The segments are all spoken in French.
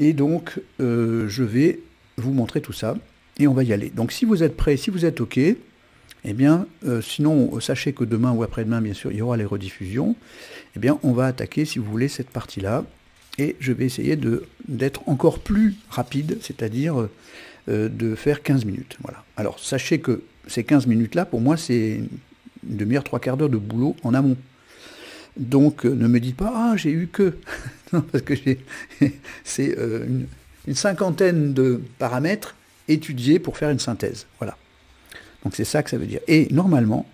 Et donc, je vais vous montrer tout ça et on va y aller. Donc, si vous êtes prêts, si vous êtes OK, eh bien, sinon, sachez que demain ou après-demain, bien sûr, il y aura les rediffusions. Eh bien, on va attaquer, si vous voulez, cette partie-là. Et je vais essayer d'être encore plus rapide, c'est-à-dire de faire 15 minutes. Voilà. Alors, sachez que ces 15 minutes-là, pour moi, c'est une demi-heure, trois quarts d'heure de boulot en amont. Donc, ne me dites pas, ah, j'ai eu que... non, parce que c'est une cinquantaine de paramètres étudiés pour faire une synthèse. Voilà. Donc, c'est ça que ça veut dire. Et normalement,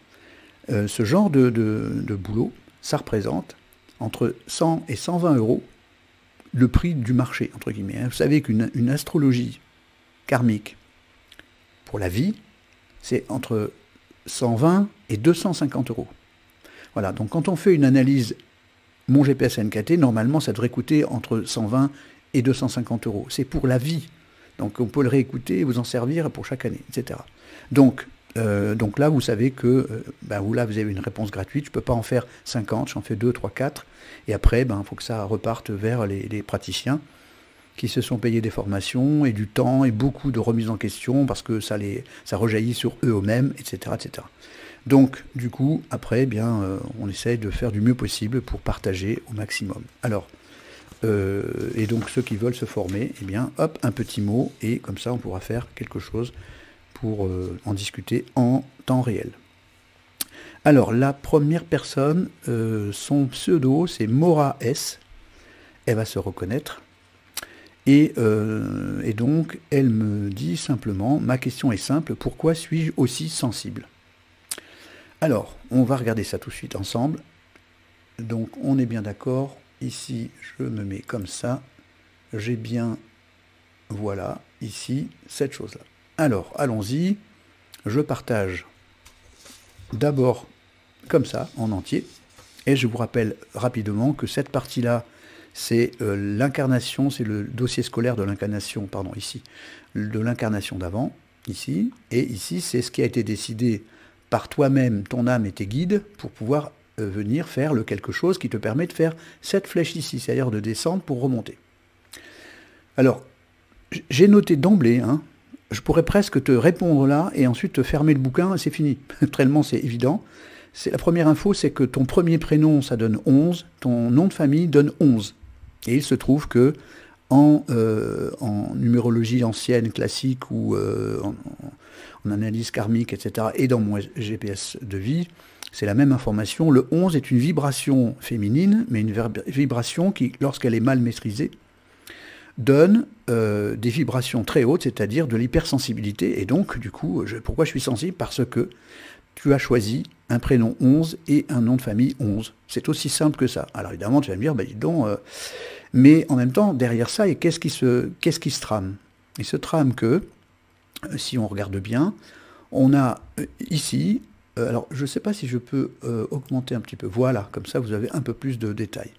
ce genre de boulot, ça représente entre 100 et 120 euros le prix du marché, entre guillemets. Vous savez qu'une astrologie karmique pour la vie, c'est entre 120 et 250 euros. Voilà, donc quand on fait une analyse mon GPS NKT, normalement ça devrait coûter entre 120 et 250 euros. C'est pour la vie. Donc on peut le réécouter et vous en servir pour chaque année, etc. Donc là, vous savez que là, vous avez une réponse gratuite. Je ne peux pas en faire 50, j'en fais 2, 3, 4. Et après, il faut que ça reparte vers les praticiens qui se sont payés des formations et du temps et beaucoup de remises en question parce que ça rejaillit sur eux-mêmes, etc., etc. Donc, du coup, après, on essaye de faire du mieux possible pour partager au maximum. Alors, et donc ceux qui veulent se former, hop, un petit mot, et comme ça, on pourra faire quelque chose pour en discuter en temps réel. Alors, la première personne, son pseudo, c'est Mora S. Elle va se reconnaître. Et donc, elle me dit simplement, ma question est simple, pourquoi suis-je aussi sensible? Alors, on va regarder ça tout de suite ensemble. Donc, on est bien d'accord. Ici, je me mets comme ça. J'ai bien, voilà, ici, cette chose-là. Alors, allons-y. Je partage d'abord comme ça, en entier. Et je vous rappelle rapidement que cette partie-là, c'est l'incarnation, c'est le dossier scolaire de l'incarnation, pardon, ici, de l'incarnation d'avant, ici. Et ici, c'est ce qui a été décidé par toi-même, ton âme et tes guides, pour pouvoir venir faire le quelque chose qui te permet de faire cette flèche ici, c'est-à-dire de descendre pour remonter. Alors, j'ai noté d'emblée, je pourrais presque te répondre là et ensuite te fermer le bouquin et c'est fini. Tellement c'est évident. La première info, c'est que ton premier prénom, ça donne 11, ton nom de famille donne 11. Et il se trouve que en numérologie ancienne, classique ou en analyse karmique, etc., et dans mon GPS de vie, c'est la même information. Le 11 est une vibration féminine, mais une vibration qui, lorsqu'elle est mal maîtrisée, donne des vibrations très hautes, c'est-à-dire de l'hypersensibilité. Et donc, du coup, pourquoi je suis sensible? Parce que tu as choisi un prénom 11 et un nom de famille 11. C'est aussi simple que ça. Alors évidemment, tu vas me dire, dis donc, mais en même temps, derrière ça, qu'est-ce qui se trame? Il se trame que, si on regarde bien, on a ici, alors je ne sais pas si je peux augmenter un petit peu, voilà, comme ça vous avez un peu plus de détails.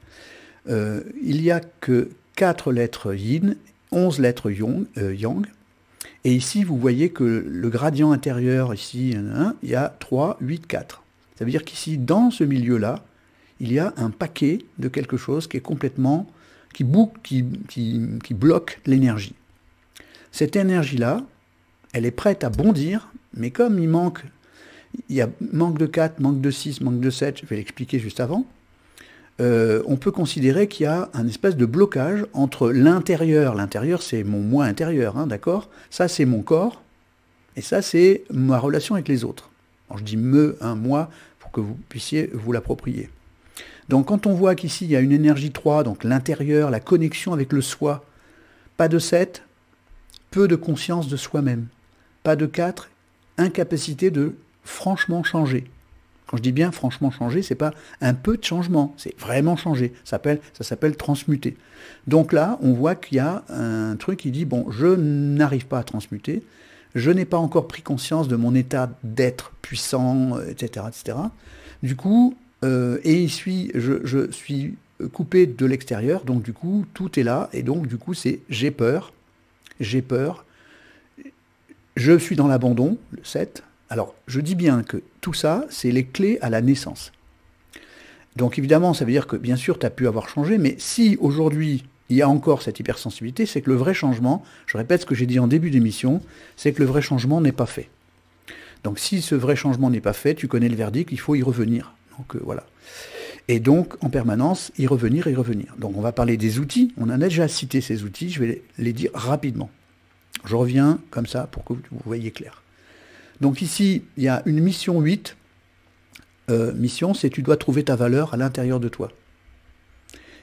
Il n'y a que 4 lettres yin, 11 lettres yang, et ici vous voyez que le gradient intérieur, ici, il y a 3, 8, 4. Ça veut dire qu'ici, dans ce milieu-là, il y a un paquet de quelque chose qui est complètement, qui bloque l'énergie. Cette énergie-là, elle est prête à bondir, mais comme il y a manque de 4, manque de 6, manque de 7, je vais l'expliquer juste avant, on peut considérer qu'il y a un espèce de blocage entre l'intérieur. L'intérieur, c'est mon moi intérieur, d'accord? Ça, c'est mon corps, et ça, c'est ma relation avec les autres. Alors, je dis moi, pour que vous puissiez vous l'approprier. Donc, quand on voit qu'ici, il y a une énergie 3, donc l'intérieur, la connexion avec le soi, pas de 7, peu de conscience de soi-même. Pas de 4, incapacité de franchement changer. Quand je dis bien franchement changer, c'est pas un peu de changement, c'est vraiment changer. Ça s'appelle transmuter. Donc là, on voit qu'il y a un truc qui dit, bon, je n'arrive pas à transmuter, je n'ai pas encore pris conscience de mon état d'être puissant, etc., etc. Du coup, je suis coupé de l'extérieur, donc du coup, tout est là, et donc du coup, c'est j'ai peur, je suis dans l'abandon, le 7. Alors, je dis bien que tout ça, c'est les clés à la naissance. Donc évidemment, ça veut dire que bien sûr, tu as pu avoir changé, mais si aujourd'hui, il y a encore cette hypersensibilité, c'est que le vrai changement, je répète ce que j'ai dit en début d'émission, c'est que le vrai changement n'est pas fait. Donc si ce vrai changement n'est pas fait, tu connais le verdict, il faut y revenir. Donc voilà. Et donc, en permanence, y revenir, y revenir. Donc on va parler des outils, on en a déjà cité ces outils, je vais les dire rapidement. Je reviens comme ça pour que vous voyez clair. Donc ici, il y a une mission 8. Mission, c'est tu dois trouver ta valeur à l'intérieur de toi.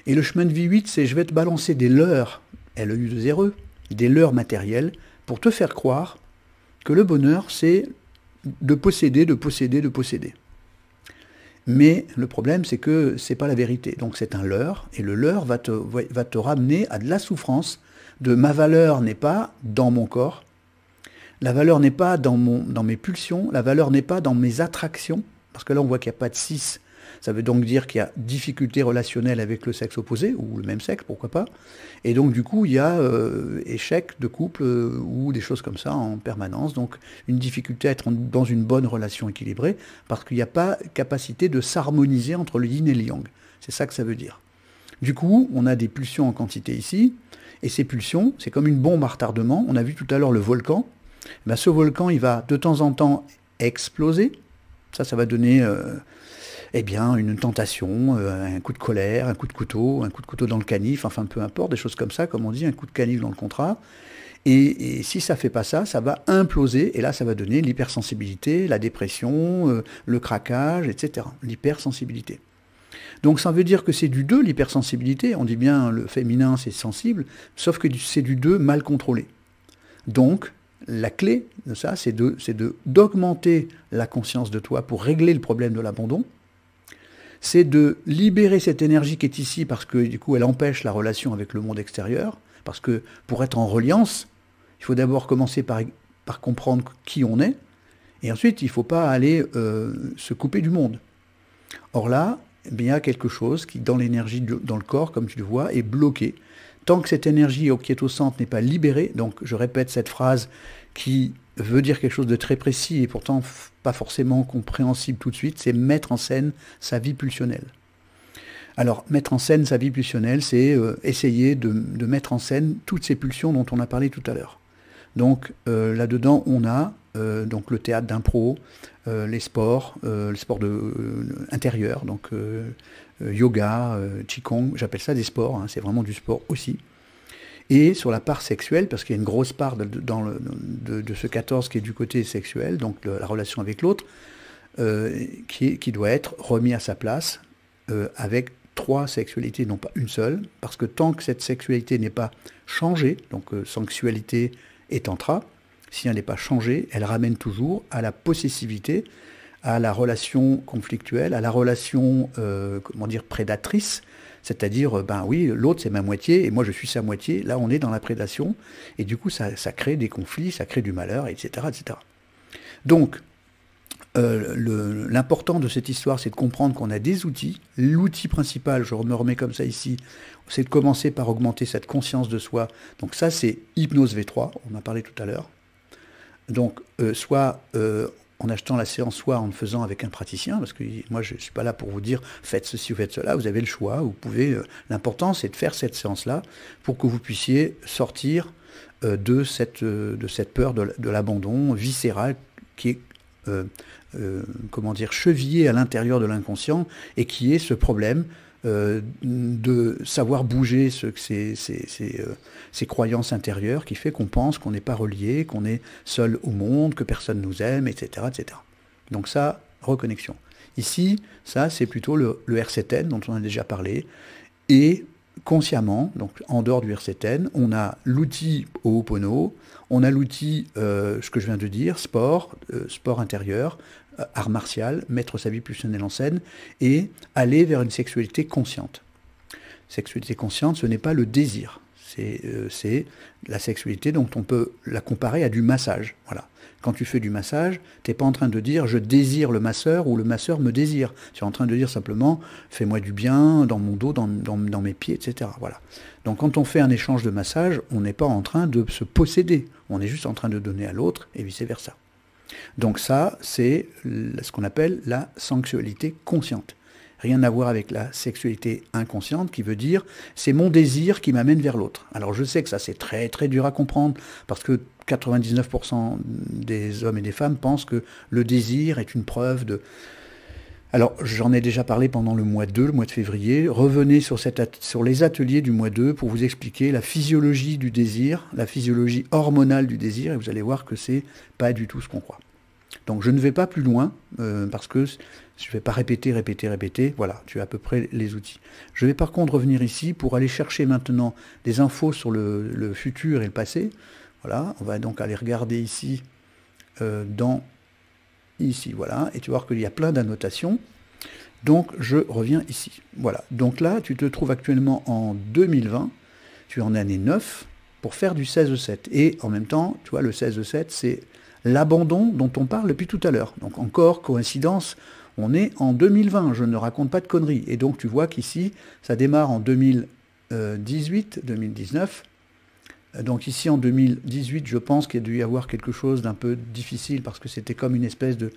Et le chemin de vie 8, c'est je vais te balancer des leurres, LEU2RE, des leurres matérielles, pour te faire croire que le bonheur, c'est de posséder, de posséder, de posséder. Mais le problème, c'est que c'est pas la vérité. Donc c'est un leurre, et le leurre va te ramener à de la souffrance, de ma valeur n'est pas dans mon corps, la valeur n'est pas dans mes pulsions, la valeur n'est pas dans mes attractions, parce que là on voit qu'il n'y a pas de 6, ça veut donc dire qu'il y a difficulté relationnelle avec le sexe opposé, ou le même sexe, pourquoi pas, et donc du coup il y a échec de couple, ou des choses comme ça en permanence, donc une difficulté à être dans une bonne relation équilibrée, parce qu'il n'y a pas capacité de s'harmoniser entre le yin et le yang, c'est ça que ça veut dire. Du coup, on a des pulsions en quantité ici, et ces pulsions, c'est comme une bombe à retardement, on a vu tout à l'heure le volcan, ben, ce volcan il va de temps en temps exploser, ça va donner eh bien, une tentation, un coup de colère, un coup de couteau dans le canif, enfin peu importe, des choses comme ça, comme on dit, un coup de canif dans le contrat. Et si ça ne fait pas ça, ça va imploser, et là ça va donner l'hypersensibilité, la dépression, le craquage, etc. L'hypersensibilité. Donc ça veut dire que c'est du 2, l'hypersensibilité, on dit bien le féminin c'est sensible, sauf que c'est du 2 mal contrôlé. Donc, la clé de ça, c'est d'augmenter la conscience de toi pour régler le problème de l'abandon. C'est de libérer cette énergie qui est ici parce que du coup elle empêche la relation avec le monde extérieur. Parce que pour être en reliance, il faut d'abord commencer par comprendre qui on est. Et ensuite, il ne faut pas aller se couper du monde. Or là, eh bien, il y a quelque chose qui, dans l'énergie, dans le corps, comme tu le vois, est bloqué. Tant que cette énergie qui est au centre n'est pas libérée, donc je répète cette phrase qui veut dire quelque chose de très précis et pourtant pas forcément compréhensible tout de suite, c'est mettre en scène sa vie pulsionnelle. Alors, mettre en scène sa vie pulsionnelle, c'est essayer de mettre en scène toutes ces pulsions dont on a parlé tout à l'heure. Donc là-dedans, on a donc le théâtre d'impro, les sports, le sport intérieur, donc yoga, qigong, j'appelle ça des sports, hein, c'est vraiment du sport aussi. Et sur la part sexuelle, parce qu'il y a une grosse part de ce 14 qui est du côté sexuel, donc la relation avec l'autre, qui doit être remis à sa place avec 3 sexualités, non pas une seule, parce que tant que cette sexualité n'est pas changée, donc sensualité et tantra, si elle n'est pas changée, elle ramène toujours à la possessivité, à la relation conflictuelle, à la relation, comment dire, prédatrice, c'est-à-dire, ben oui, l'autre c'est ma moitié et moi je suis sa moitié, là on est dans la prédation, et du coup ça crée des conflits, ça crée du malheur, etc. etc. Donc, l'important de cette histoire, c'est de comprendre qu'on a des outils. L'outil principal, je me remets comme ça ici, c'est de commencer par augmenter cette conscience de soi. Donc ça, c'est Hypnose V3, on en a parlé tout à l'heure. Donc, soit en achetant la séance, soit en le faisant avec un praticien, parce que moi, je ne suis pas là pour vous dire « faites ceci ou faites cela », vous avez le choix, vous pouvez... l'important, c'est de faire cette séance-là pour que vous puissiez sortir de cette peur de l'abandon viscéral qui est... comment dire, chevillé à l'intérieur de l'inconscient et qui est ce problème de savoir bouger ces croyances intérieures qui fait qu'on pense qu'on n'est pas relié, qu'on est seul au monde, que personne nous aime, etc. etc. Donc ça, reconnexion. Ici, ça c'est plutôt le RCTN dont on a déjà parlé, et consciemment, donc en dehors du RCTN, on a l'outil Ho'oponopono, on a l'outil, ce que je viens de dire, sport intérieur, art martial, mettre sa vie pulsionnelle en scène, et aller vers une sexualité consciente. Sexualité consciente, ce n'est pas le désir, c'est la sexualité dont on peut la comparer à du massage. Voilà. Quand tu fais du massage, tu n'es pas en train de dire « je désire le masseur » ou « le masseur me désire ». Tu es en train de dire simplement « fais-moi du bien dans mon dos, dans mes pieds, etc. » Voilà. Donc quand on fait un échange de massage, on n'est pas en train de se posséder, on est juste en train de donner à l'autre et vice-versa. Donc ça, c'est ce qu'on appelle la sensualité consciente. rien à voir avec la sexualité inconsciente, qui veut dire c'est mon désir qui m'amène vers l'autre. Alors je sais que ça c'est très très dur à comprendre, parce que 99% des hommes et des femmes pensent que le désir est une preuve de... Alors, j'en ai déjà parlé pendant le mois 2, le mois de février. Revenez sur les ateliers du mois 2 pour vous expliquer la physiologie du désir, la physiologie hormonale du désir, et vous allez voir que c'est pas du tout ce qu'on croit. Donc, je ne vais pas plus loin, parce que je ne vais pas répéter. Voilà, tu as à peu près les outils. Je vais par contre revenir ici pour aller chercher maintenant des infos sur le futur et le passé. Voilà, on va donc aller regarder ici, ici, voilà, et tu vas voir qu'il y a plein d'annotations. Donc, je reviens ici. Voilà, donc là, tu te trouves actuellement en 2020, tu es en année 9, pour faire du 16-7. Et en même temps, tu vois, le 16-7, c'est l'abandon dont on parle depuis tout à l'heure. Donc, encore, coïncidence, on est en 2020, je ne raconte pas de conneries. Et donc, tu vois qu'ici, ça démarre en 2018, 2019, donc ici en 2018, je pense qu'il y a dû y avoir quelque chose d'un peu difficile parce que c'était comme une espèce de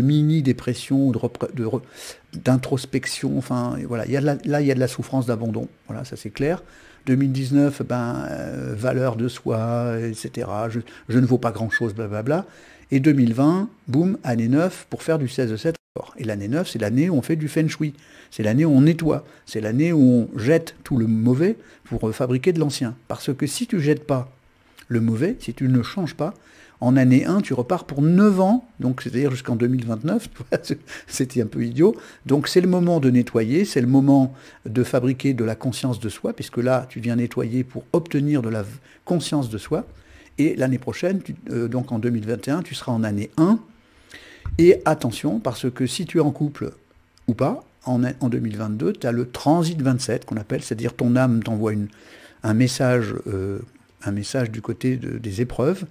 mini-dépression, d'introspection. Enfin, voilà, là, il y a de la souffrance d'abandon. Voilà, ça c'est clair. 2019, valeur de soi, etc. Je ne vaux pas grand-chose, blablabla. Et 2020, boum, année 9 pour faire du 16-7. Et l'année 9, c'est l'année où on fait du feng shui. C'est l'année où on nettoie. C'est l'année où on jette tout le mauvais pour fabriquer de l'ancien. Parce que si tu ne jettes pas le mauvais, si tu ne changes pas, en année 1, tu repars pour 9 ans, donc c'est-à-dire jusqu'en 2029, c'était un peu idiot. Donc c'est le moment de nettoyer, c'est le moment de fabriquer de la conscience de soi, puisque là, tu viens nettoyer pour obtenir de la conscience de soi. Et l'année prochaine, donc en 2021, tu seras en année 1. Et attention, parce que si tu es en couple ou pas, en 2022, tu as le transit 27 qu'on appelle, c'est-à-dire ton âme t'envoie un message du côté des épreuves,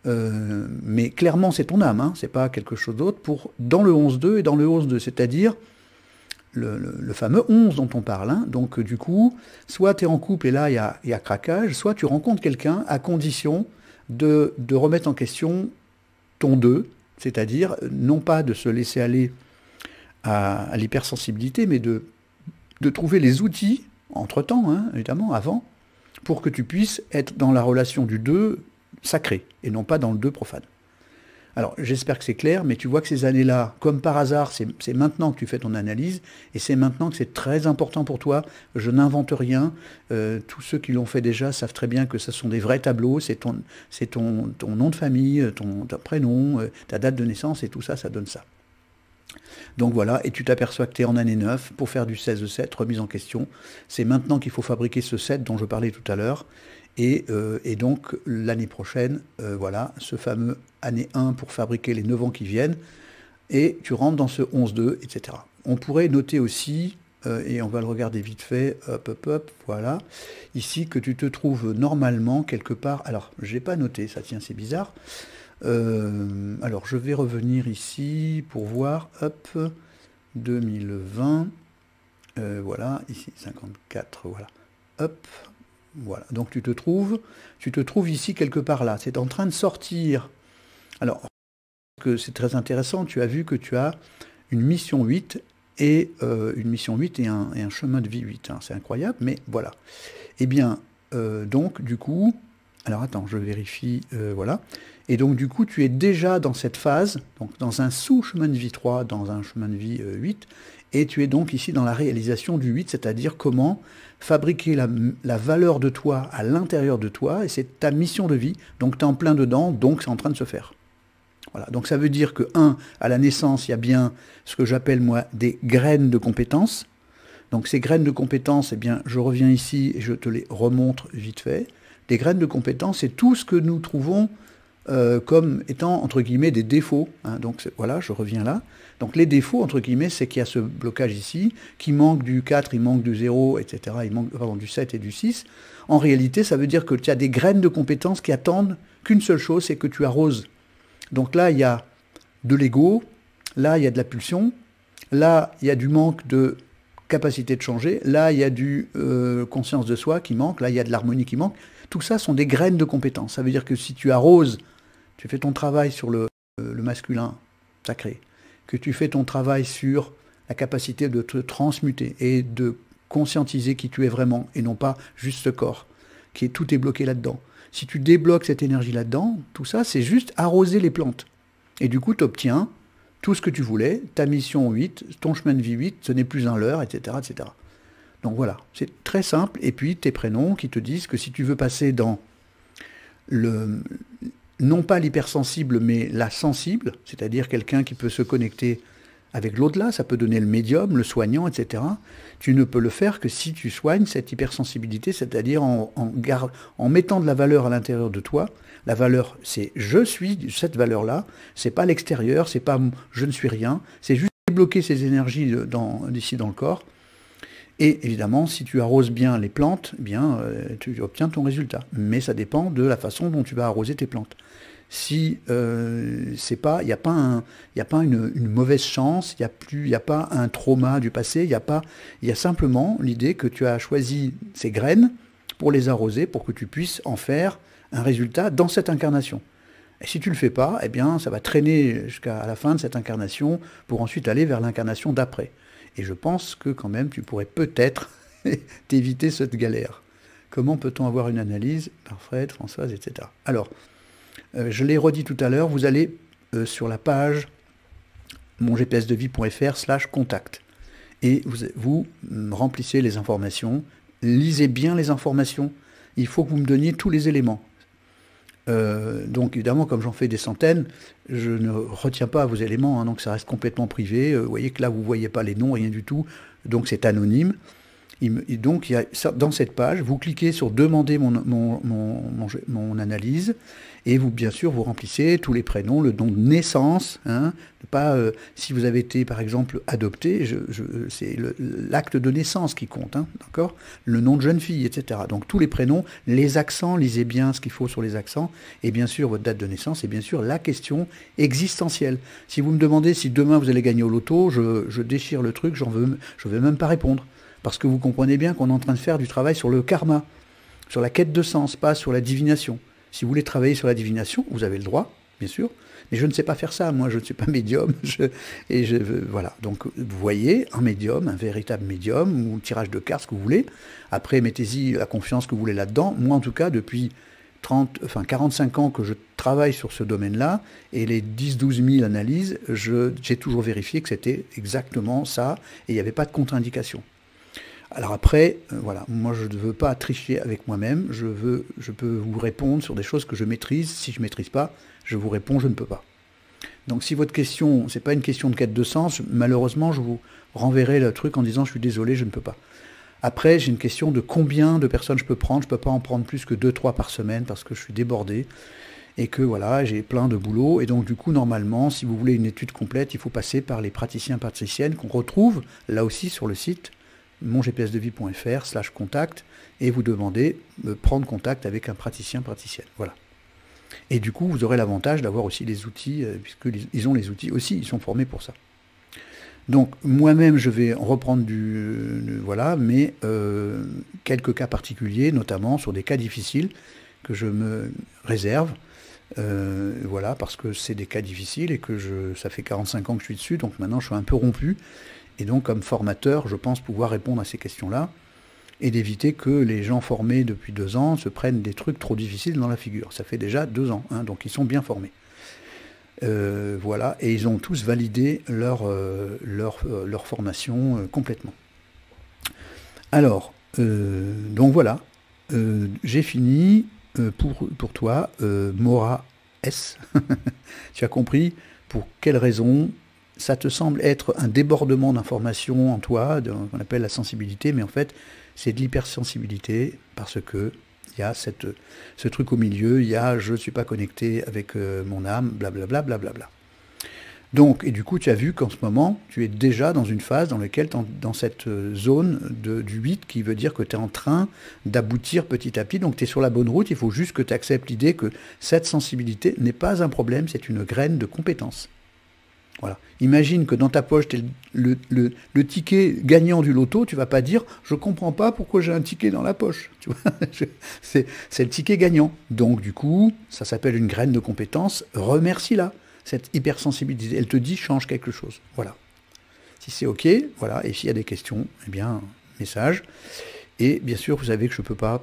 mais clairement c'est ton âme, c'est pas quelque chose d'autre, dans le 11-2 et dans le 11-2, c'est-à-dire le fameux 11 dont on parle. Donc du coup, soit tu es en couple et là il y a craquage, soit tu rencontres quelqu'un à condition de remettre en question ton 2, c'est-à-dire non pas de se laisser aller à l'hypersensibilité, mais de trouver les outils, entre-temps, évidemment, avant, pour que tu puisses être dans la relation du 2 sacré, et non pas dans le 2 profane. Alors, j'espère que c'est clair, mais tu vois que ces années-là, comme par hasard, c'est maintenant que tu fais ton analyse, et c'est maintenant que c'est très important pour toi. Je n'invente rien. Tous ceux qui l'ont fait déjà savent très bien que ce sont des vrais tableaux. C'est ton nom de famille, ton prénom, ta date de naissance, et tout ça, ça donne ça. Donc voilà, et tu t'aperçois que tu es en année 9 pour faire du 16-7, remise en question. C'est maintenant qu'il faut fabriquer ce 7 dont je parlais tout à l'heure. Et donc, l'année prochaine, voilà, ce fameux année 1 pour fabriquer les 9 ans qui viennent, et tu rentres dans ce 11-2, etc. On pourrait noter aussi, et on va le regarder vite fait, hop, voilà, ici, que tu te trouves normalement quelque part, alors, je n'ai pas noté, ça tient, c'est bizarre, alors, je vais revenir ici pour voir, hop, 2020, voilà, ici, 54, voilà, hop, voilà, donc tu te trouves ici quelque part là. C'est en train de sortir. Alors, que c'est très intéressant, tu as vu que tu as une mission 8 et un chemin de vie 8. C'est incroyable, mais voilà. Eh bien, donc, du coup, alors attends, je vérifie, voilà. Et donc, du coup, tu es déjà dans cette phase, donc dans un sous-chemin de vie 3, dans un chemin de vie 8, et tu es donc ici dans la réalisation du 8, c'est-à-dire comment fabriquer la valeur de toi à l'intérieur de toi, et c'est ta mission de vie, donc tu es en plein dedans, donc c'est en train de se faire. Voilà, donc ça veut dire que, à la naissance, il y a bien ce que j'appelle, moi, des graines de compétences. Donc ces graines de compétences, eh bien, je reviens ici et je te les remontre vite fait. Des graines de compétences, c'est tout ce que nous trouvons comme étant, entre guillemets, des défauts. Donc voilà, je reviens là. Donc les défauts, entre guillemets, c'est qu'il y a ce blocage ici, qui manque du 4, il manque du 0, etc. Il manque du 7 et du 6. En réalité, ça veut dire que tu as des graines de compétences qui attendent qu'une seule chose, c'est que tu arroses. Donc là, il y a de l'ego, là, il y a de la pulsion, là, il y a du manque de capacité de changer, là, il y a du conscience de soi qui manque, là, il y a de l'harmonie qui manque. Tout ça sont des graines de compétences. Ça veut dire que si tu arroses, tu fais ton travail sur le masculin sacré, que tu fais ton travail sur la capacité de te transmuter et de conscientiser qui tu es vraiment et non pas juste ce corps, tout est bloqué là-dedans. Si tu débloques cette énergie là-dedans, tout ça, c'est juste arroser les plantes. Et du coup, tu obtiens tout ce que tu voulais, ta mission 8, ton chemin de vie 8, ce n'est plus un leurre, etc., etc. Donc voilà, c'est très simple. Et puis tes prénoms qui te disent que si tu veux passer dans non pas l'hypersensible, mais la sensible, c'est-à-dire quelqu'un qui peut se connecter avec l'au-delà, ça peut donner le médium, le soignant, etc. Tu ne peux le faire que si tu soignes cette hypersensibilité, c'est-à-dire en mettant de la valeur à l'intérieur de toi. La valeur, c'est je suis cette valeur-là, c'est pas l'extérieur, c'est pas je ne suis rien, c'est juste débloquer ces énergies d'ici dans le corps. Et évidemment, si tu arroses bien les plantes, eh bien, tu obtiens ton résultat. Mais ça dépend de la façon dont tu vas arroser tes plantes. Si c'est pas, il n'y a pas une mauvaise chance, il n'y a pas un trauma du passé, il y a simplement l'idée que tu as choisi ces graines pour les arroser, pour que tu puisses en faire un résultat dans cette incarnation. Et si tu ne le fais pas, eh bien, ça va traîner jusqu'à la fin de cette incarnation pour ensuite aller vers l'incarnation d'après. Et je pense que quand même, tu pourrais peut-être t'éviter cette galère. Comment peut-on avoir une analyse par Fred, Françoise, etc. Alors, je l'ai redit tout à l'heure, vous allez sur la page mongpsdevie.fr/contact et vous remplissez les informations, lisez bien les informations, il faut que vous me donniez tous les éléments. Donc évidemment, comme j'en fais des centaines, je ne retiens pas vos éléments, hein, donc ça reste complètement privé. Vous voyez que là, vous ne voyez pas les noms, rien du tout, donc c'est anonyme. Et donc, il y a ça, dans cette page, vous cliquez sur « Demander mon analyse » et vous, bien sûr, vous remplissez tous les prénoms, le nom de naissance, hein, pas si vous avez été, par exemple, adopté, c'est l'acte de naissance qui compte, hein, d'accord, le nom de jeune fille, etc. Donc, tous les prénoms, les accents, lisez bien ce qu'il faut sur les accents, et bien sûr, votre date de naissance, et bien sûr, la question existentielle. Si vous me demandez si demain vous allez gagner au loto, je déchire le truc, je vais même pas répondre. Parce que vous comprenez bien qu'on est en train de faire du travail sur le karma, sur la quête de sens, pas sur la divination. Si vous voulez travailler sur la divination, vous avez le droit, bien sûr, mais je ne sais pas faire ça, moi je ne suis pas médium, voilà. Donc vous voyez, un médium, un véritable médium, ou tirage de cartes, ce que vous voulez, après mettez-y la confiance que vous voulez là-dedans. Moi en tout cas, depuis 45 ans que je travaille sur ce domaine-là, et les 10-12 000 analyses, j'ai toujours vérifié que c'était exactement ça, et il n'y avait pas de contre-indication. Alors après, voilà, moi je ne veux pas tricher avec moi-même, je peux vous répondre sur des choses que je maîtrise. Si je ne maîtrise pas, je vous réponds, je ne peux pas. Donc si votre question, ce n'est pas une question de quête de sens, malheureusement je vous renverrai le truc en disant je suis désolé, je ne peux pas. Après, j'ai une question de combien de personnes je peux prendre, je ne peux pas en prendre plus que 2-3 par semaine parce que je suis débordé et que voilà, j'ai plein de boulot. Et donc du coup, normalement, si vous voulez une étude complète, il faut passer par les praticiens-praticiennes qu'on retrouve là aussi sur le site mongpsdevie.fr/contact et vous demandez de prendre contact avec un praticien-praticienne. Voilà. Et du coup, vous aurez l'avantage d'avoir aussi les outils, puisqu'ils ont les outils aussi, ils sont formés pour ça. Donc, moi-même, je vais reprendre voilà, mais quelques cas particuliers, notamment sur des cas difficiles que je me réserve, voilà, parce que c'est des cas difficiles et que ça fait 45 ans que je suis dessus, donc maintenant je suis un peu rompu. Et donc, comme formateur, je pense pouvoir répondre à ces questions-là et d'éviter que les gens formés depuis 2 ans se prennent des trucs trop difficiles dans la figure. Ça fait déjà 2 ans, hein, donc ils sont bien formés. Voilà, et ils ont tous validé leur formation complètement. Alors, donc voilà, j'ai fini pour toi, Mora S. Tu as compris pour quelles raisons ça te semble être un débordement d'informations en toi, qu'on appelle la sensibilité, mais en fait, c'est de l'hypersensibilité, parce que il y a ce truc au milieu, il y a je ne suis pas connecté avec mon âme, blablabla, blablabla. Donc, et du coup, tu as vu qu'en ce moment, tu es déjà dans une phase dans laquelle, dans cette zone du 8, qui veut dire que tu es en train d'aboutir petit à petit, donc tu es sur la bonne route, il faut juste que tu acceptes l'idée que cette sensibilité n'est pas un problème, c'est une graine de compétence. Voilà. Imagine que dans ta poche, tu as le ticket gagnant du loto, tu ne vas pas dire « je ne comprends pas pourquoi j'ai un ticket dans la poche ». Tu vois, c'est le ticket gagnant. Donc du coup, ça s'appelle une graine de compétence, remercie-la, cette hypersensibilité. Elle te dit « change quelque chose ». Voilà. Si c'est OK, voilà. Et s'il y a des questions, eh bien, message. Et bien sûr, vous savez que je ne peux pas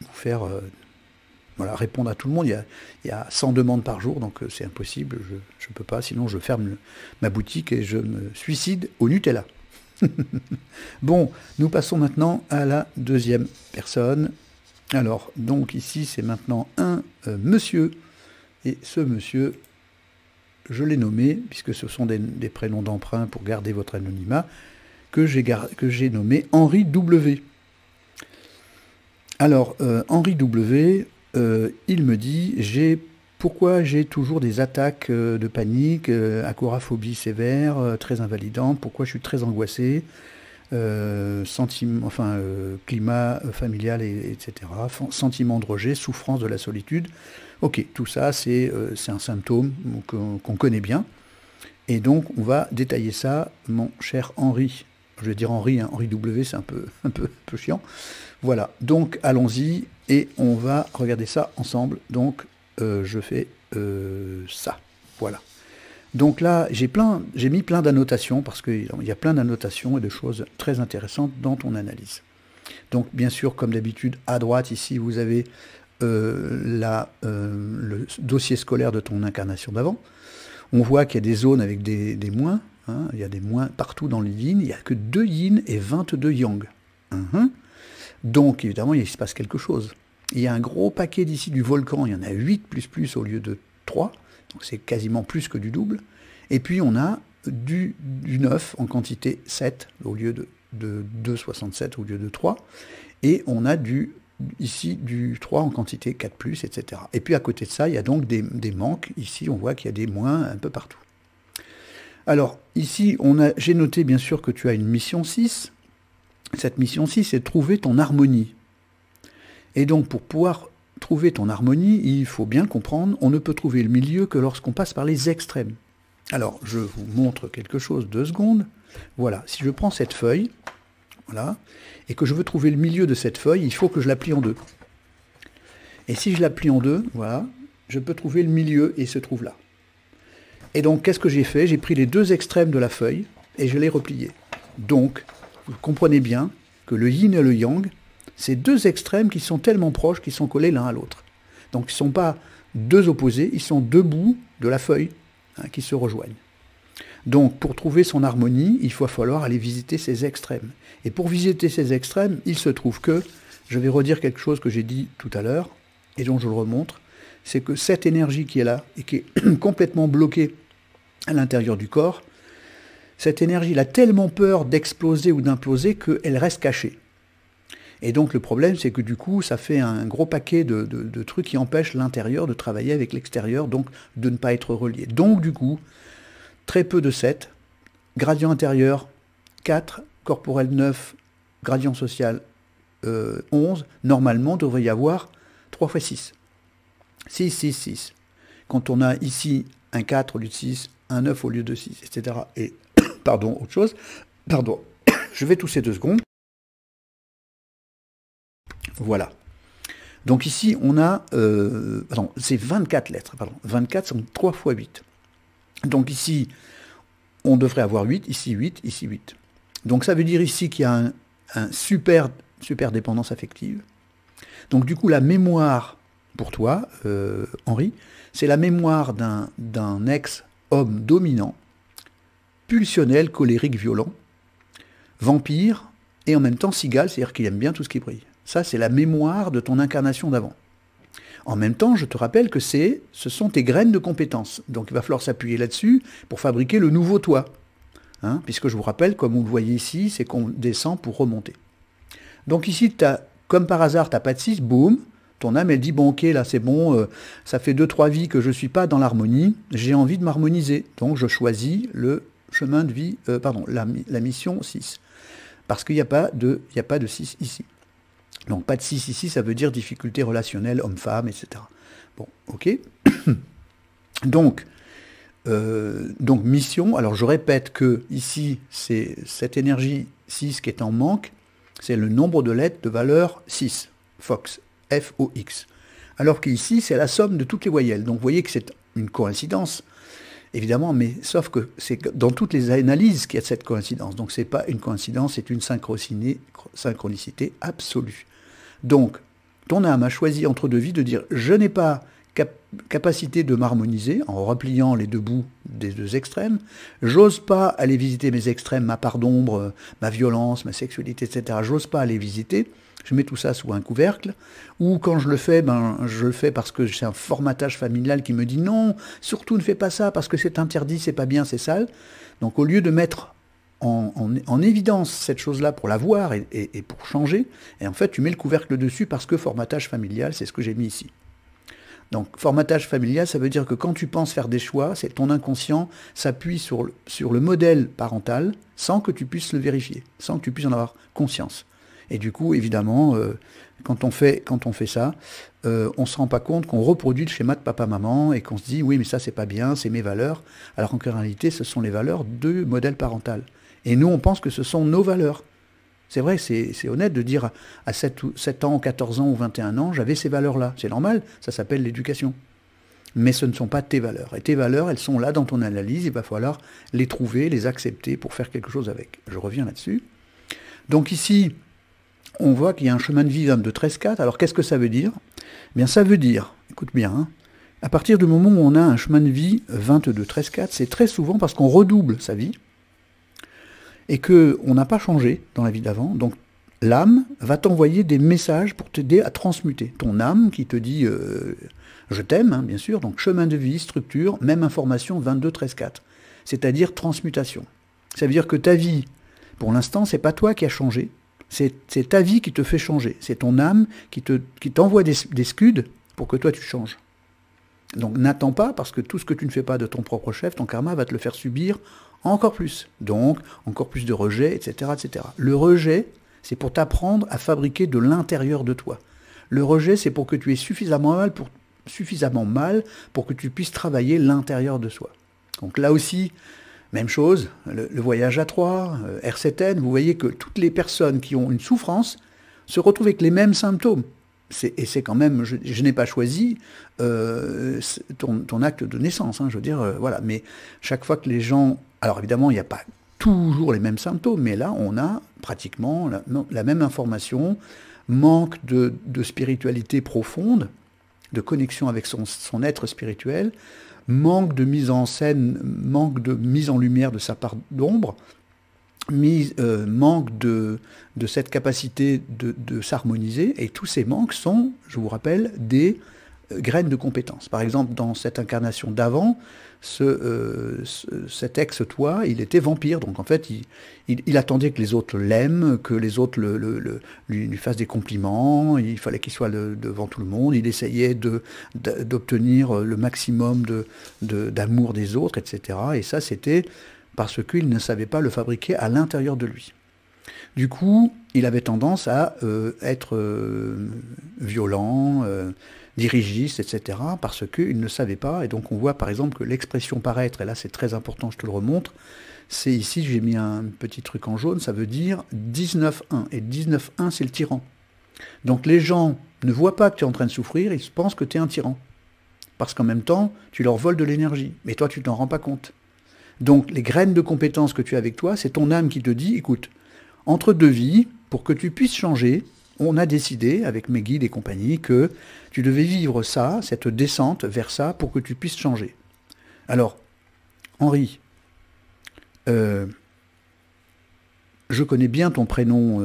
vous faire voilà, répondre à tout le monde. Il y a 100 demandes par jour, donc c'est impossible. Je ne peux pas, sinon je ferme ma boutique et je me suicide au Nutella. Bon, nous passons maintenant à la deuxième personne. Alors, donc ici, c'est maintenant un monsieur. Et ce monsieur, je l'ai nommé, puisque ce sont des prénoms d'emprunt pour garder votre anonymat, que j'ai nommé Henri W. Alors, Henri W, il me dit, pourquoi j'ai toujours des attaques de panique, agoraphobie sévère, très invalidante, pourquoi je suis très angoissé, climat familial, etc., sentiment de rejet, souffrance de la solitude. Ok, tout ça, c'est un symptôme qu'on connaît bien. Et donc, on va détailler ça, mon cher Henri. Je vais dire Henri, hein, Henri W, c'est un peu chiant. Voilà, donc allons-y et on va regarder ça ensemble. Donc, je fais ça. Voilà. Donc là, j'ai mis plein d'annotations parce qu'il y a plein d'annotations et de choses très intéressantes dans ton analyse. Donc, bien sûr, comme d'habitude, à droite, ici, vous avez le dossier scolaire de ton incarnation d'avant. On voit qu'il y a des zones avec des moins. Hein, il y a des moins partout dans les yin. Il n'y a que 2 yin et 22 yang. Donc, évidemment, il se passe quelque chose. Il y a un gros paquet d'ici du volcan. Il y en a 8 plus au lieu de 3. Donc, c'est quasiment plus que du double. Et puis, on a du 9 en quantité 7 au lieu de 2,67 au lieu de 3. Et on a ici du 3 en quantité 4+, etc. Et puis, à côté de ça, il y a donc des manques. Ici, on voit qu'il y a des moins un peu partout. Alors, ici, j'ai noté, bien sûr, que tu as une mission 6. Cette mission 6, c'est de trouver ton harmonie. Et donc, pour pouvoir trouver ton harmonie, il faut bien comprendre, on ne peut trouver le milieu que lorsqu'on passe par les extrêmes. Alors, je vous montre quelque chose, 2 secondes. Voilà, si je prends cette feuille, voilà, et que je veux trouver le milieu de cette feuille, il faut que je la plie en 2. Et si je la plie en 2, voilà, je peux trouver le milieu, et il se trouve là. Et donc, qu'est-ce que j'ai fait? J'ai pris les 2 extrêmes de la feuille, et je l'ai replié. Donc, vous comprenez bien que le yin et le yang, c'est 2 extrêmes qui sont tellement proches qu'ils sont collés l'un à l'autre. Donc, ils ne sont pas 2 opposés, ils sont 2 bouts de la feuille qui se rejoignent. Donc, pour trouver son harmonie, il va falloir aller visiter ces extrêmes. Et pour visiter ces extrêmes, il se trouve que, je vais redire quelque chose que j'ai dit tout à l'heure, et dont je le remontre, c'est que cette énergie qui est là, et qui est complètement bloquée à l'intérieur du corps, cette énergie elle a tellement peur d'exploser ou d'imploser qu'elle reste cachée. Et donc le problème, c'est que du coup, ça fait un gros paquet de trucs qui empêchent l'intérieur de travailler avec l'extérieur, donc de ne pas être relié. Donc du coup, très peu de 7, gradient intérieur 4, corporel 9, gradient social 11, normalement, il devrait y avoir 3 x 6. 6, 6, 6. Quand on a ici un 4 au lieu de 6, un 9 au lieu de 6, etc. Et, pardon, autre chose, pardon, je vais tousser 2 secondes. Voilà. Donc ici, on a, c'est 24 lettres, pardon, 24 sont 3 x 8. Donc ici, on devrait avoir 8, ici 8, ici 8. Donc ça veut dire ici qu'il y a un super dépendance affective. Donc du coup, la mémoire, pour toi, Henri, c'est la mémoire d'un ex-homme dominant, pulsionnel, colérique, violent, vampire, et en même temps cigale, c'est-à-dire qu'il aime bien tout ce qui brille. Ça, c'est la mémoire de ton incarnation d'avant. En même temps, je te rappelle que ce sont tes graines de compétences. Donc il va falloir s'appuyer là-dessus pour fabriquer le nouveau toi. Hein, puisque je vous rappelle, comme vous le voyez ici, c'est qu'on descend pour remonter. Donc ici, comme par hasard, tu n'as pas de 6, boum, ton âme, elle dit, bon ok, là c'est bon, ça fait 2-3 vies que je ne suis pas dans l'harmonie, j'ai envie de m'harmoniser. Donc je choisis le chemin de vie, la mission 6. Parce qu'il n'y a pas de 6 ici. Donc pas de 6 ici, ça veut dire difficulté relationnelle, homme-femme, etc. Bon, ok. Donc mission, alors je répète que ici, c'est cette énergie 6 qui est en manque, c'est le nombre de lettres de valeur 6, Fox, F-O-X. Alors qu'ici, c'est la somme de toutes les voyelles. Donc vous voyez que c'est une coïncidence. Évidemment, mais sauf que c'est dans toutes les analyses qu'il y a de cette coïncidence. Donc c'est pas une coïncidence, c'est une synchronicité absolue. Donc, ton âme a choisi entre deux vies de dire « je n'ai pas capacité de m'harmoniser en repliant les deux bouts des deux extrêmes, j'ose pas aller visiter mes extrêmes, ma part d'ombre, ma violence, ma sexualité, etc. J'ose pas aller visiter, je mets tout ça sous un couvercle, ou quand je le fais, je le fais parce que c'est un formatage familial qui me dit non, surtout ne fais pas ça parce que c'est interdit, c'est pas bien, c'est sale. Donc au lieu de mettre en évidence cette chose-là pour la voir et pour changer, et en fait tu mets le couvercle dessus parce que formatage familial, c'est ce que j'ai mis ici. Donc formatage familial, ça veut dire que quand tu penses faire des choix, c'est ton inconscient s'appuie sur le modèle parental sans que tu puisses le vérifier, sans que tu puisses en avoir conscience. Et du coup, évidemment, quand on fait ça, on ne se rend pas compte qu'on reproduit le schéma de papa-maman et qu'on se dit « oui, mais ça, c'est pas bien, c'est mes valeurs », alors qu'en réalité, ce sont les valeurs du modèle parental. Et nous, on pense que ce sont nos valeurs. C'est vrai, c'est honnête de dire à 7 ans, 14 ans ou 21 ans, j'avais ces valeurs-là. C'est normal, ça s'appelle l'éducation. Mais ce ne sont pas tes valeurs. Et tes valeurs, elles sont là dans ton analyse, il va falloir les trouver, les accepter pour faire quelque chose avec. Je reviens là-dessus. Donc ici, on voit qu'il y a un chemin de vie 22-13-4. Alors qu'est-ce que ça veut dire? Eh bien, ça veut dire, écoute bien, hein, à partir du moment où on a un chemin de vie 22-13-4, c'est très souvent parce qu'on redouble sa vie, et qu'on n'a pas changé dans la vie d'avant, donc l'âme va t'envoyer des messages pour t'aider à transmuter. Ton âme qui te dit je t'aime, hein, bien sûr, donc chemin de vie, structure, même information 22-13-4, c'est-à-dire transmutation. Ça veut dire que ta vie, pour l'instant, c'est pas toi qui as changé, c'est ta vie qui te fait changer, c'est ton âme qui t'envoie des scuds pour que toi tu changes. Donc n'attends pas, parce que tout ce que tu ne fais pas de ton propre chef, ton karma va te le faire subir encore plus. Donc, encore plus de rejet, etc., etc. Le rejet, c'est pour t'apprendre à fabriquer de l'intérieur de toi. Le rejet, c'est pour que tu aies suffisamment mal pour que tu puisses travailler l'intérieur de soi. Donc là aussi, même chose, le voyage à 3, R7N, vous voyez que toutes les personnes qui ont une souffrance se retrouvent avec les mêmes symptômes. Et c'est quand même, je n'ai pas choisi ton acte de naissance, hein, je veux dire, voilà. Mais chaque fois que les gens... Alors évidemment, il n'y a pas toujours les mêmes symptômes, mais là, on a pratiquement la même information, manque de spiritualité profonde, de connexion avec son être spirituel, manque de mise en scène, manque de mise en lumière de sa part d'ombre, manque de cette capacité de s'harmoniser, et tous ces manques sont, je vous rappelle, des graines de compétences. Par exemple, dans cette incarnation d'avant, cet ex-toi, il était vampire, donc en fait, il attendait que les autres l'aiment, que les autres lui fassent des compliments, il fallait qu'il soit devant tout le monde, il essayait d'obtenir le maximum d'amour des autres, etc. Et ça, c'était parce qu'il ne savait pas le fabriquer à l'intérieur de lui. Du coup, il avait tendance à être violent, dirigiste, etc., parce qu'il ne savait pas. Et donc on voit par exemple que l'expression paraître, et là c'est très important, je te le remontre, c'est ici, j'ai mis un petit truc en jaune, ça veut dire 19-1. Et 19-1, c'est le tyran. Donc les gens ne voient pas que tu es en train de souffrir, ils pensent que tu es un tyran. Parce qu'en même temps, tu leur voles de l'énergie. Mais toi, tu t'en rends pas compte. Donc les graines de compétences que tu as avec toi, c'est ton âme qui te dit, écoute, entre deux vies, pour que tu puisses changer, on a décidé, avec mes guides et compagnie, que tu devais vivre ça, cette descente vers ça, pour que tu puisses changer. Alors, Henri, je connais bien ton prénom,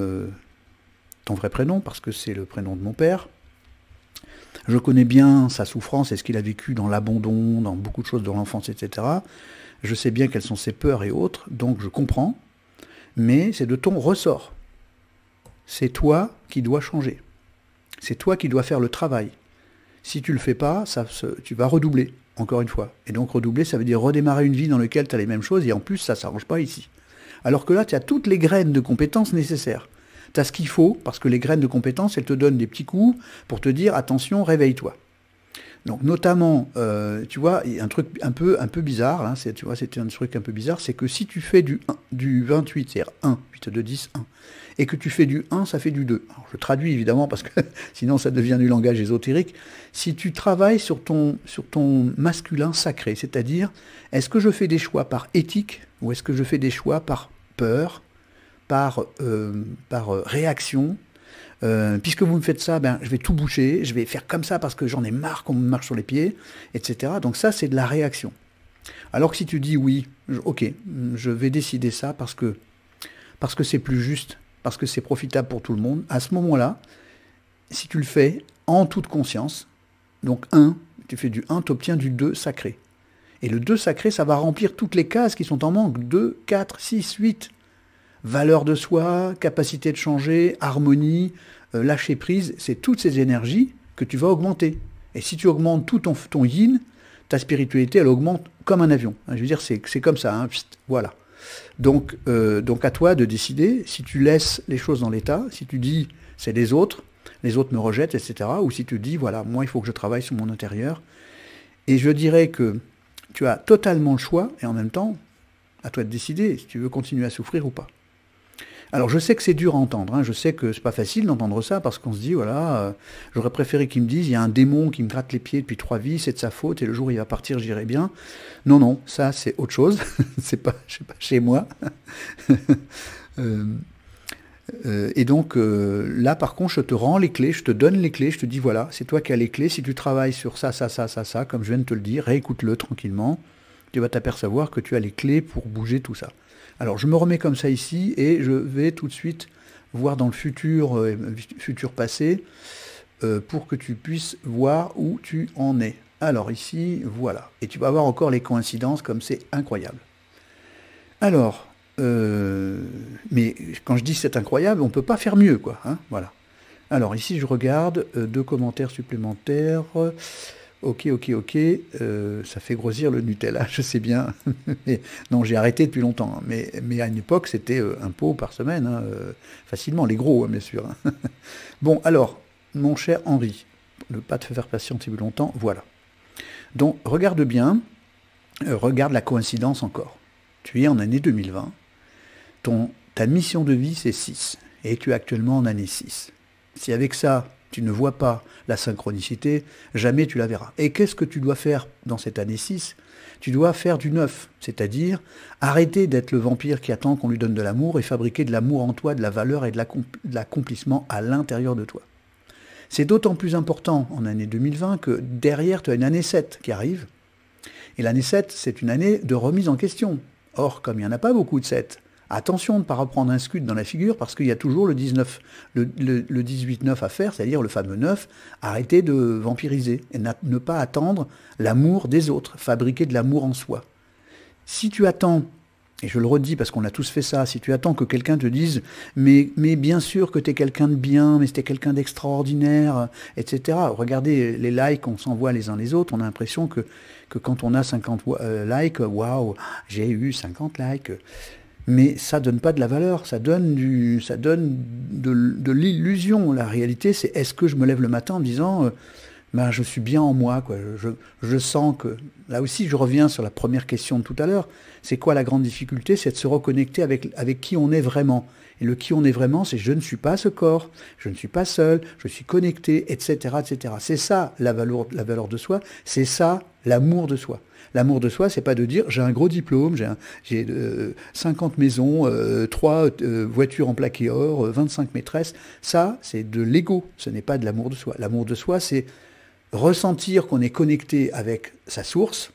ton vrai prénom, parce que c'est le prénom de mon père. Je connais bien sa souffrance et ce qu'il a vécu dans l'abandon, dans beaucoup de choses dans l'enfance, etc. Je sais bien quelles sont ses peurs et autres, donc je comprends, mais c'est de ton ressort. C'est toi qui dois changer. C'est toi qui dois faire le travail. Si tu ne le fais pas, tu vas redoubler, encore une fois. Et donc redoubler, ça veut dire redémarrer une vie dans laquelle tu as les mêmes choses, et en plus, ça ne s'arrange pas ici. Alors que là, tu as toutes les graines de compétences nécessaires. Tu as ce qu'il faut, parce que les graines de compétences, elles te donnent des petits coups pour te dire, attention, réveille-toi. Donc notamment, tu vois, il y a un truc un peu bizarre, là, tu vois, c'était un truc un peu bizarre, c'est que si tu fais du 28, c'est-à-dire 1, 8, 2, 10, 1, et que tu fais du 1, ça fait du 2. Alors, je traduis évidemment parce que sinon ça devient du langage ésotérique. Si tu travailles sur ton masculin sacré, c'est-à-dire, est-ce que je fais des choix par éthique ou est-ce que je fais des choix par peur, par réaction? Puisque vous me faites ça, ben, je vais tout boucher, je vais faire comme ça parce que j'en ai marre qu'on me marche sur les pieds, etc. Donc ça, c'est de la réaction. Alors que si tu dis oui, ok, je vais décider ça parce que c'est plus juste, parce que c'est profitable pour tout le monde, à ce moment-là, si tu le fais en toute conscience, donc 1, tu fais du 1, tu obtiens du 2 sacré. Et le 2 sacré, ça va remplir toutes les cases qui sont en manque. 2, 4, 6, 8. Valeur de soi, capacité de changer, harmonie, lâcher prise, c'est toutes ces énergies que tu vas augmenter. Et si tu augmentes tout ton yin, ta spiritualité, elle augmente comme un avion. Je veux dire, c'est comme ça, hein, voilà. Donc à toi de décider si tu laisses les choses dans l'état, si tu dis c'est les autres me rejettent, etc. Ou si tu dis voilà, moi il faut que je travaille sur mon intérieur. Et je dirais que tu as totalement le choix, et en même temps, à toi de décider si tu veux continuer à souffrir ou pas. Alors je sais que c'est dur à entendre, hein, je sais que c'est pas facile d'entendre ça, parce qu'on se dit, voilà, j'aurais préféré qu'ils me disent, il y a un démon qui me gratte les pieds depuis 3 vies, c'est de sa faute, et le jour où il va partir, j'irai bien. Non, non, ça c'est autre chose, c'est pas chez moi. Et donc là par contre je te rends les clés, je te donne les clés, je te dis voilà, c'est toi qui as les clés, si tu travailles sur ça, comme je viens de te le dire, réécoute-le tranquillement, tu vas t'apercevoir que tu as les clés pour bouger tout ça. Alors je me remets comme ça ici et je vais tout de suite voir dans le futur passé pour que tu puisses voir où tu en es. Alors ici, voilà. Et tu vas voir encore les coïncidences comme c'est incroyable. Alors, mais quand je dis c'est incroyable, on ne peut pas faire mieux, quoi. Hein, voilà. Alors ici je regarde 2 commentaires supplémentaires. Ok, ça fait grossir le Nutella, je sais bien. Mais, non, j'ai arrêté depuis longtemps. Hein. Mais à une époque, c'était un pot par semaine, hein, facilement, les gros, hein, bien sûr. Hein. Bon, alors, mon cher Henri, ne pas te faire patienter plus longtemps, voilà. Donc, regarde bien, regarde la coïncidence encore. Tu es en année 2020, ta mission de vie, c'est 6, et tu es actuellement en année 6. Si avec ça, tu ne vois pas la synchronicité, jamais tu la verras. Et qu'est-ce que tu dois faire dans cette année 6 ? Tu dois faire du 9, c'est-à-dire arrêter d'être le vampire qui attend qu'on lui donne de l'amour et fabriquer de l'amour en toi, de la valeur et de l'accomplissement à l'intérieur de toi. C'est d'autant plus important en année 2020 que derrière, tu as une année 7 qui arrive. Et l'année 7, c'est une année de remise en question. Or, comme il n'y en a pas beaucoup de 7, attention de ne pas reprendre un scud dans la figure parce qu'il y a toujours le 19, le 18-9 à faire, c'est-à-dire le fameux 9, arrêter de vampiriser et ne pas attendre l'amour des autres, fabriquer de l'amour en soi. Si tu attends, et je le redis parce qu'on a tous fait ça, si tu attends que quelqu'un te dise mais bien sûr que tu es quelqu'un de bien, mais c'était quelqu'un d'extraordinaire, etc. Regardez les likes qu'on s'envoie les uns les autres, on a l'impression que quand on a 50 likes, waouh, j'ai eu 50 likes. Mais ça donne pas de la valeur, ça donne de l'illusion. La réalité, c'est est-ce que je me lève le matin en me disant je suis bien en moi, quoi. Je sens que... Là aussi, je reviens sur la première question de tout à l'heure. C'est quoi la grande difficulté ? C'est de se reconnecter avec qui on est vraiment. Et le qui on est vraiment, c'est je ne suis pas ce corps, je ne suis pas seul, je suis connecté, etc., etc. C'est ça la valeur de soi, c'est ça l'amour de soi. L'amour de soi, c'est pas de dire j'ai un gros diplôme, j'ai 50 maisons, 3 voitures en plaqué or, 25 maîtresses. Ça, c'est de l'ego, ce n'est pas de l'amour de soi. L'amour de soi, c'est ressentir qu'on est connecté avec sa source,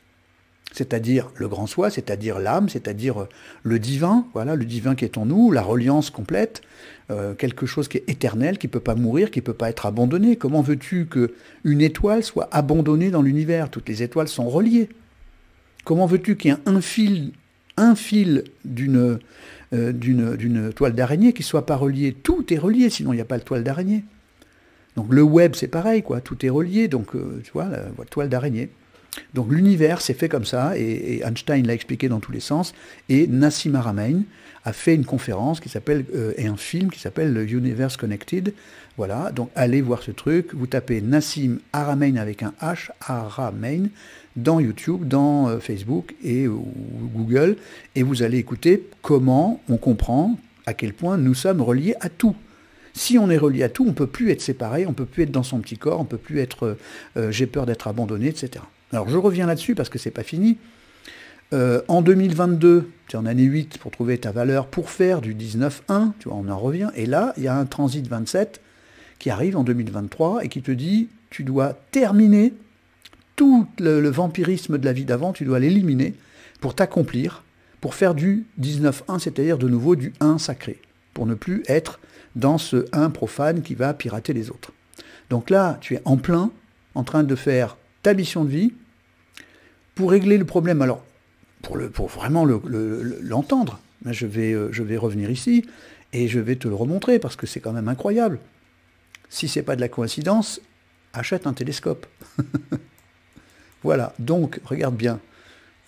c'est-à-dire le grand soi, c'est-à-dire l'âme, c'est-à-dire le divin, voilà, le divin qui est en nous, la reliance complète, quelque chose qui est éternel, qui ne peut pas mourir, qui ne peut pas être abandonné. Comment veux-tu qu'une étoile soit abandonnée dans l'univers ? Toutes les étoiles sont reliées. Comment veux-tu qu'il y ait un fil d'une toile d'araignée qui ne soit pas relié ? Tout est relié, sinon il n'y a pas de toile d'araignée. Donc le web, c'est pareil, quoi. Tout est relié, donc tu vois, la toile d'araignée. Donc l'univers s'est fait comme ça, et Einstein l'a expliqué dans tous les sens, et Nassim Haramein a fait une conférence qui s'appelle, et un film qui s'appelle Universe Connected. Voilà, donc allez voir ce truc, vous tapez Nassim Haramein avec un H, Haramein, dans YouTube, dans Facebook et Google, et vous allez écouter comment on comprend à quel point nous sommes reliés à tout. Si on est relié à tout, on ne peut plus être séparé, on ne peut plus être dans son petit corps, on ne peut plus être j'ai peur d'être abandonné, etc. Alors je reviens là-dessus parce que c'est pas fini. En 2022, tu es en année 8 pour trouver ta valeur, pour faire du 19.1, tu vois, on en revient, et là, il y a un transit 27 qui arrive en 2023 et qui te dit, tu dois terminer tout le vampirisme de la vie d'avant, tu dois l'éliminer pour t'accomplir, pour faire du 19.1, c'est-à-dire de nouveau du 1 sacré, pour ne plus être dans ce 1 profane qui va pirater les autres. Donc là, tu es en plein, en train de faire ta mission de vie, pour régler le problème, alors, pour vraiment l'entendre, je vais revenir ici, et je vais te le remontrer, parce que c'est quand même incroyable. Si c'est pas de la coïncidence, achète un télescope. Voilà, donc, regarde bien,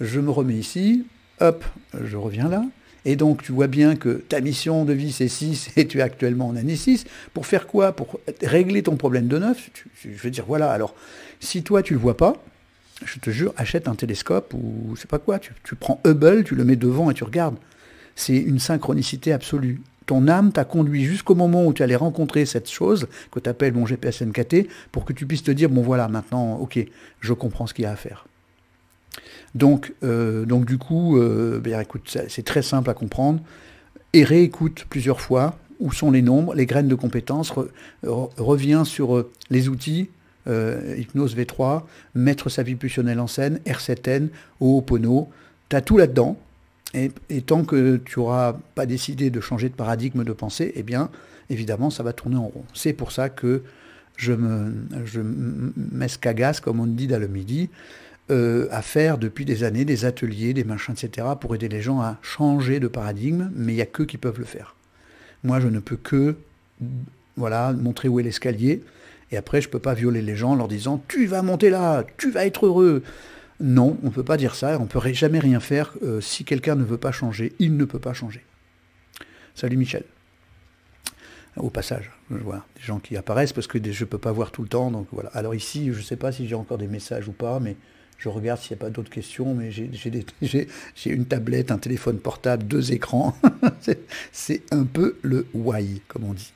je me remets ici, hop, je reviens là, et donc tu vois bien que ta mission de vie c'est 6, et tu es actuellement en année 6, pour faire quoi? Pour régler ton problème de 9, je vais dire, voilà, alors, si toi tu le vois pas, je te jure, achète un télescope, ou je sais pas quoi, tu prends Hubble, tu le mets devant et tu regardes. C'est une synchronicité absolue. Ton âme t'a conduit jusqu'au moment où tu allais rencontrer cette chose que tu appelles mon GPS NKT pour que tu puisses te dire, bon voilà, maintenant, ok, je comprends ce qu'il y a à faire. Donc du coup, écoute, c'est très simple à comprendre. Et réécoute plusieurs fois où sont les nombres, les graines de compétences, reviens sur les outils, Hypnose V3, mettre sa vie pulsionnelle en scène, R7N, Ho'opono, tu as tout là-dedans. Et tant que tu n'auras pas décidé de changer de paradigme de pensée, eh bien, évidemment, ça va tourner en rond. C'est pour ça que je m'escagasse, comme on dit dans le midi, à faire depuis des années des ateliers, des machins, etc., pour aider les gens à changer de paradigme, mais il n'y a qu'eux qui peuvent le faire. Moi, je ne peux que montrer où est l'escalier, et après, je ne peux pas violer les gens en leur disant « tu vas monter là, tu vas être heureux ». Non, on ne peut pas dire ça, on ne peut jamais rien faire. Si quelqu'un ne veut pas changer, il ne peut pas changer. Salut Michel. Au passage, je vois des gens qui apparaissent parce que je ne peux pas voir tout le temps. Donc voilà. Alors ici, je ne sais pas si j'ai encore des messages ou pas, mais je regarde s'il n'y a pas d'autres questions. Mais j'ai une tablette, un téléphone portable, 2 écrans. C'est un peu le why, comme on dit.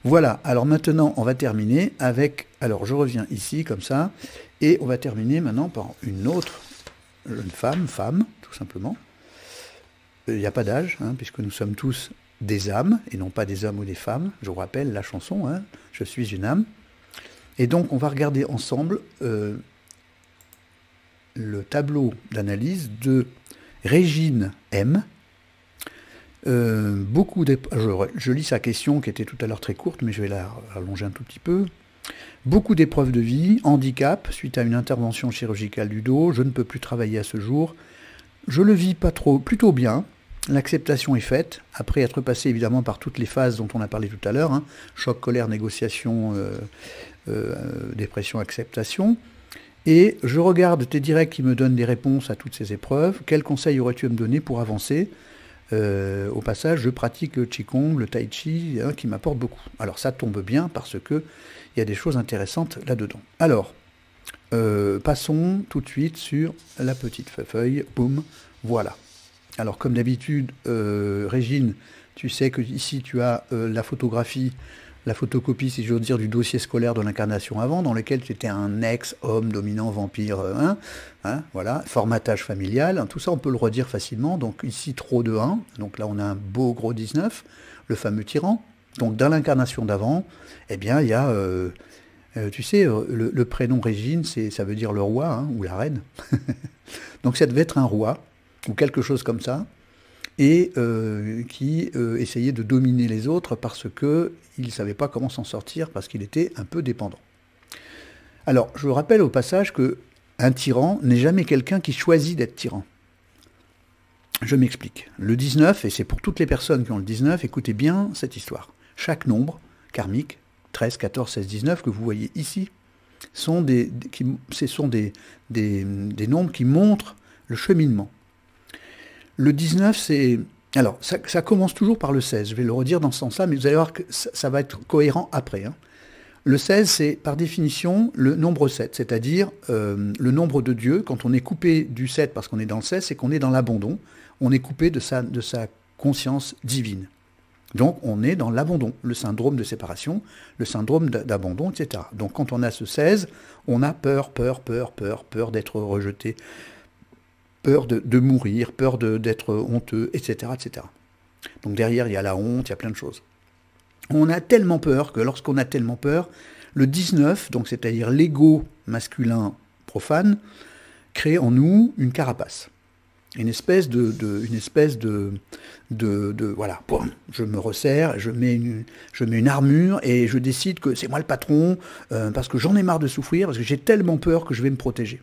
Voilà, alors maintenant, on va terminer avec... Alors, je reviens ici, comme ça, et on va terminer maintenant par une autre jeune femme, tout simplement. Il n'y a pas d'âge, puisque nous sommes tous des âmes, et non pas des hommes ou des femmes. Je vous rappelle la chanson, Je suis une âme. Et donc, on va regarder ensemble le tableau d'analyse de Régine M. Je lis sa question qui était tout à l'heure très courte, mais je vais la rallonger un tout petit peu. Beaucoup d'épreuves de vie, handicap, suite à une intervention chirurgicale du dos, je ne peux plus travailler à ce jour. Je le vis pas trop, plutôt bien. L'acceptation est faite, après être passé évidemment par toutes les phases dont on a parlé tout à l'heure, choc, colère, négociation, dépression, acceptation. Et je regarde tes directs qui me donnent des réponses à toutes ces épreuves. Quels conseils aurais-tu à me donner pour avancer ? Au passage, je pratique le Qigong, le Tai Chi, qui m'apporte beaucoup. Alors ça tombe bien parce que il y a des choses intéressantes là-dedans. Alors, passons tout de suite sur la petite feuille. Boum, voilà. Alors comme d'habitude, Régine, tu sais que ici tu as la photographie, la photocopie, si j'ose dire, du dossier scolaire de l'incarnation avant, dans lequel tu étais un ex-homme dominant, vampire, voilà, formatage familial, tout ça on peut le redire facilement, donc ici trop de 1, donc là on a un beau gros 19, le fameux tyran, donc dans l'incarnation d'avant, eh bien il y a, tu sais, le prénom Régine, ça veut dire le roi, ou la reine, donc ça devait être un roi, ou quelque chose comme ça, et qui essayait de dominer les autres parce qu'il ne savait pas comment s'en sortir, parce qu'il était un peu dépendant. Alors, je rappelle au passage qu'un tyran n'est jamais quelqu'un qui choisit d'être tyran. Je m'explique. Le 19, et c'est pour toutes les personnes qui ont le 19, écoutez bien cette histoire. Chaque nombre karmique, 13, 14, 16, 19, que vous voyez ici, ce sont des nombres qui montrent le cheminement. Le 19, c'est... Alors, ça commence toujours par le 16, je vais le redire dans ce sens-là, mais vous allez voir que ça va être cohérent après. Hein. Le 16, c'est par définition le nombre 7, c'est-à-dire le nombre de Dieu. Quand on est coupé du 7 parce qu'on est dans le 16, c'est qu'on est dans l'abandon, on est coupé de sa conscience divine. Donc on est dans l'abandon, le syndrome de séparation, le syndrome d'abandon, etc. Donc quand on a ce 16, on a peur d'être rejeté, peur de mourir, peur d'être honteux, etc., etc. Donc derrière, il y a la honte, il y a plein de choses. On a tellement peur que lorsqu'on a tellement peur, le 19, donc c'est-à-dire l'ego masculin profane, crée en nous une carapace. Une espèce de voilà, boum, je me resserre, je mets une armure et je décide que c'est moi le patron parce que j'en ai marre de souffrir, parce que j'ai tellement peur que je vais me protéger.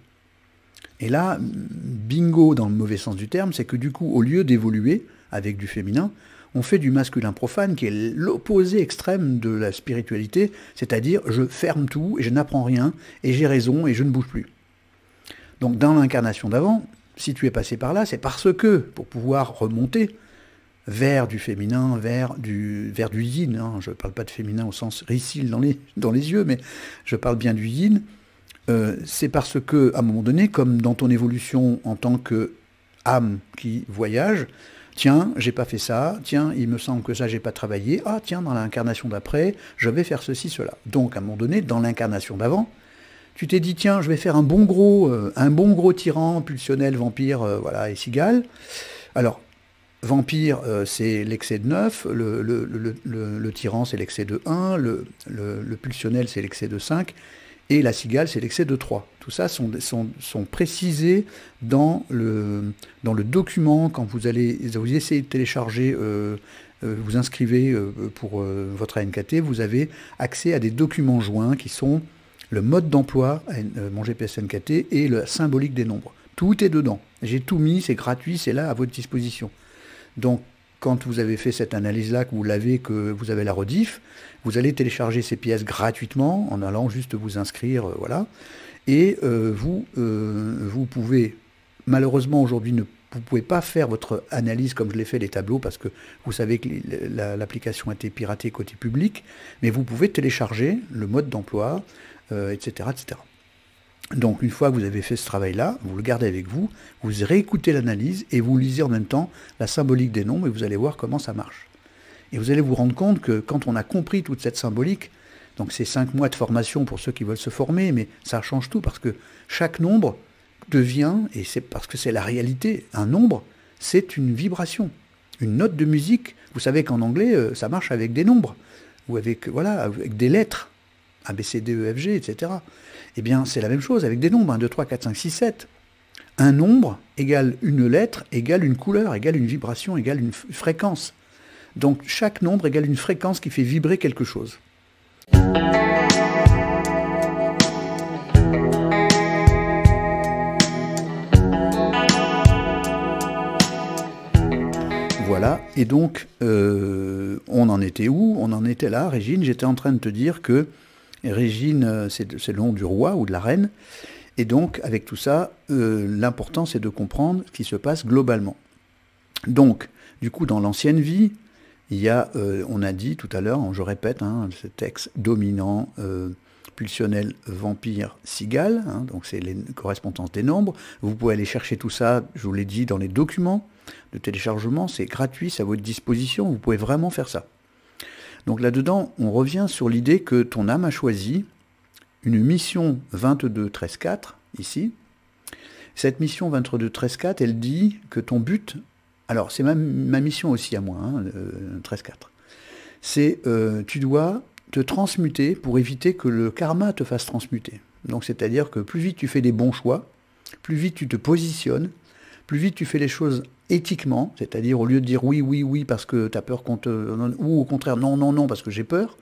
Et là, bingo dans le mauvais sens du terme, c'est que du coup, au lieu d'évoluer avec du féminin, on fait du masculin profane qui est l'opposé extrême de la spiritualité, c'est-à-dire je ferme tout et je n'apprends rien et j'ai raison et je ne bouge plus. Donc dans l'incarnation d'avant, si tu es passé par là, c'est parce que, pour pouvoir remonter vers du féminin, vers du yin, hein, je ne parle pas de féminin au sens ricile dans les yeux, mais je parle bien du yin, c'est parce que, à un moment donné, comme dans ton évolution en tant qu'âme qui voyage, tiens, j'ai pas fait ça, tiens, il me semble que ça, j'ai pas travaillé, ah tiens, dans l'incarnation d'après, je vais faire ceci, cela. Donc, à un moment donné, dans l'incarnation d'avant, tu t'es dit, tiens, je vais faire un bon gros tyran, pulsionnel, vampire, voilà, et cigale. Alors, vampire, c'est l'excès de 9, le tyran, c'est l'excès de 1, le pulsionnel, c'est l'excès de 5, et la cigale, c'est l'excès de 3. Tout ça sont précisés dans le document, quand vous essayez de télécharger, vous inscrivez pour votre ANKT, vous avez accès à des documents joints qui sont le mode d'emploi, mon GPS NKT, et la symbolique des nombres. Tout est dedans. J'ai tout mis, c'est gratuit, c'est là à votre disposition. Donc, quand vous avez fait cette analyse-là, que vous avez la rediff, vous allez télécharger ces pièces gratuitement en allant juste vous inscrire, voilà. Et vous pouvez, malheureusement aujourd'hui, vous ne pouvez pas faire votre analyse comme je l'ai fait les tableaux parce que vous savez que l'application a été piratée côté public, mais vous pouvez télécharger le mode d'emploi, etc., etc. Donc une fois que vous avez fait ce travail-là, vous le gardez avec vous, vous réécoutez l'analyse et vous lisez en même temps la symbolique des nombres et vous allez voir comment ça marche. Et vous allez vous rendre compte que quand on a compris toute cette symbolique, donc c'est 5 mois de formation pour ceux qui veulent se former, mais ça change tout parce que chaque nombre devient, et c'est parce que c'est la réalité, un nombre, c'est une vibration. Une note de musique, vous savez qu'en anglais, ça marche avec des nombres, ou avec des lettres, A, B, C, D, E, F, G, etc. Eh bien, c'est la même chose avec des nombres, 1, 2, 3, 4, 5, 6, 7. Un nombre égale une lettre, égale une couleur, égale une vibration, égale une fréquence. Donc, chaque nombre égale une fréquence qui fait vibrer quelque chose. Voilà, et donc, on en était où? On en était là, Régine, j'étais en train de te dire que Régine, c'est le nom du roi ou de la reine, et donc, avec tout ça, l'important, c'est de comprendre ce qui se passe globalement. Donc, du coup, dans l'ancienne vie, il y a, on a dit tout à l'heure, je répète, ce texte dominant, pulsionnel, vampire, cigale, donc c'est les correspondances des nombres. Vous pouvez aller chercher tout ça, je vous l'ai dit, dans les documents de téléchargement, c'est gratuit, c'est à votre disposition, vous pouvez vraiment faire ça. Donc là-dedans, on revient sur l'idée que ton âme a choisi une mission 22-13-4, ici. Cette mission 22-13-4, elle dit que ton but, alors c'est ma mission aussi à moi, 13-4, c'est tu dois te transmuter pour éviter que le karma te fasse transmuter. Donc c'est-à-dire que plus vite tu fais des bons choix, plus vite tu te positionnes, plus vite tu fais les choses éthiquement, c'est-à-dire au lieu de dire oui, oui, oui parce que tu as peur qu'on te... ou au contraire non, non, non parce que j'ai peur,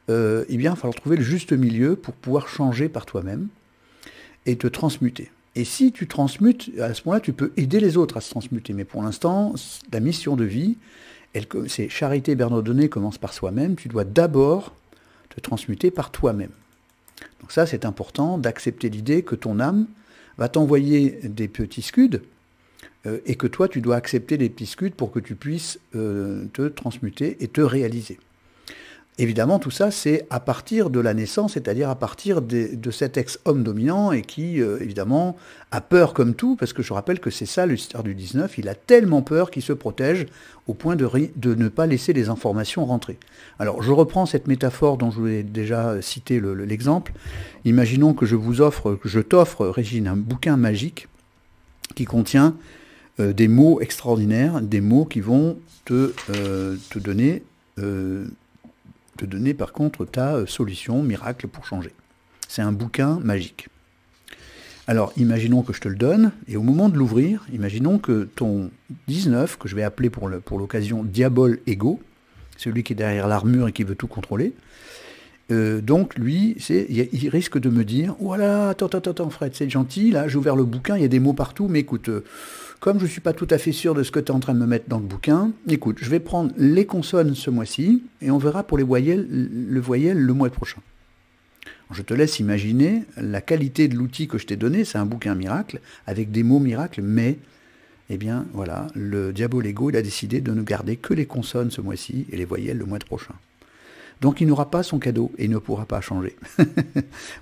eh bien il va falloir trouver le juste milieu pour pouvoir changer par toi-même et te transmuter. Et si tu transmutes, à ce moment-là, tu peux aider les autres à se transmuter. Mais pour l'instant, la mission de vie, c'est Charité Bernardonnet commence par soi-même. Tu dois d'abord te transmuter par toi-même. Donc ça, c'est important d'accepter l'idée que ton âme va t'envoyer des petits scuds et que toi, tu dois accepter les petits scuds pour que tu puisses te transmuter et te réaliser. Évidemment, tout ça, c'est à partir de la naissance, c'est-à-dire à partir de cet ex-homme dominant et qui, évidemment, a peur comme tout, parce que je rappelle que c'est ça l'histoire du 19, il a tellement peur qu'il se protège au point de ne pas laisser les informations rentrer. Alors, je reprends cette métaphore dont je vous ai déjà cité l'exemple. Imaginons que je t'offre, Régine, un bouquin magique qui contient des mots extraordinaires, des mots qui vont te donner par contre ta solution miracle pour changer. C'est un bouquin magique. Alors, imaginons que je te le donne, et au moment de l'ouvrir, imaginons que ton 19, que je vais appeler pour l'occasion Diabole Ego, celui qui est derrière l'armure et qui veut tout contrôler, donc lui, il risque de me dire, voilà, attends Fred, c'est gentil, là j'ai ouvert le bouquin, il y a des mots partout, mais écoute, comme je ne suis pas tout à fait sûr de ce que tu es en train de me mettre dans le bouquin, écoute, je vais prendre les consonnes ce mois-ci, et on verra pour les voyelles, le mois prochain. Je te laisse imaginer la qualité de l'outil que je t'ai donné, c'est un bouquin miracle, avec des mots miracles, mais, eh bien, voilà, le Diabole Ego, il a décidé de ne garder que les consonnes ce mois-ci, et les voyelles le mois prochain. Donc il n'aura pas son cadeau, et il ne pourra pas changer.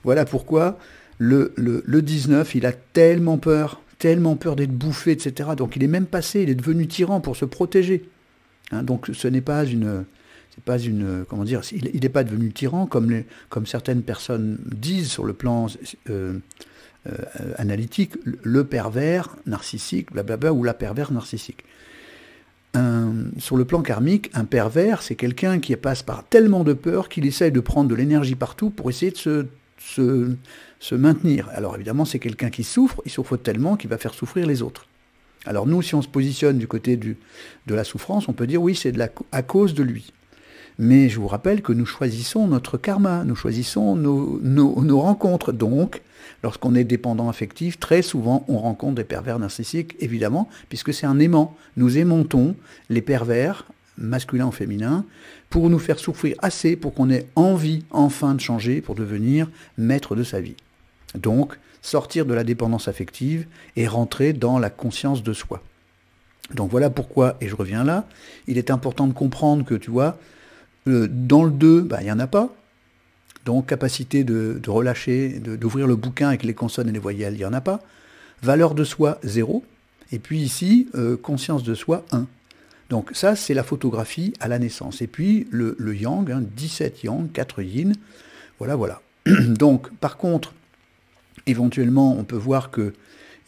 Voilà pourquoi le 19, il a tellement peur d'être bouffé, etc. Donc il est même passé, il est devenu tyran pour se protéger. Hein, donc ce n'est pas comment dire, il n'est pas devenu tyran comme certaines personnes disent sur le plan analytique, le pervers narcissique, blablabla, ou la perverse narcissique. Sur le plan karmique, un pervers, c'est quelqu'un qui passe par tellement de peur qu'il essaye de prendre de l'énergie partout pour essayer de se maintenir. Alors évidemment, c'est quelqu'un qui souffre, il souffre tellement qu'il va faire souffrir les autres. Alors nous, si on se positionne du côté de la souffrance, on peut dire oui, c'est à cause de lui. Mais je vous rappelle que nous choisissons notre karma, nous choisissons nos rencontres. Donc, lorsqu'on est dépendant affectif, très souvent, on rencontre des pervers narcissiques, évidemment, puisque c'est un aimant. Nous aimantons les pervers, masculins ou féminins, pour nous faire souffrir assez pour qu'on ait envie, enfin, de changer, pour devenir maître de sa vie. Donc, sortir de la dépendance affective et rentrer dans la conscience de soi. Donc voilà pourquoi, et je reviens là, il est important de comprendre que, tu vois, dans le 2, il n'y en a pas. Donc capacité de relâcher, d'ouvrir le bouquin avec les consonnes et les voyelles, il n'y en a pas. Valeur de soi, 0. Et puis ici, conscience de soi, 1. Donc ça, c'est la photographie à la naissance. Et puis le yang, 17 yang, 4 yin. Voilà. Donc par contre, éventuellement, on peut voir qu'il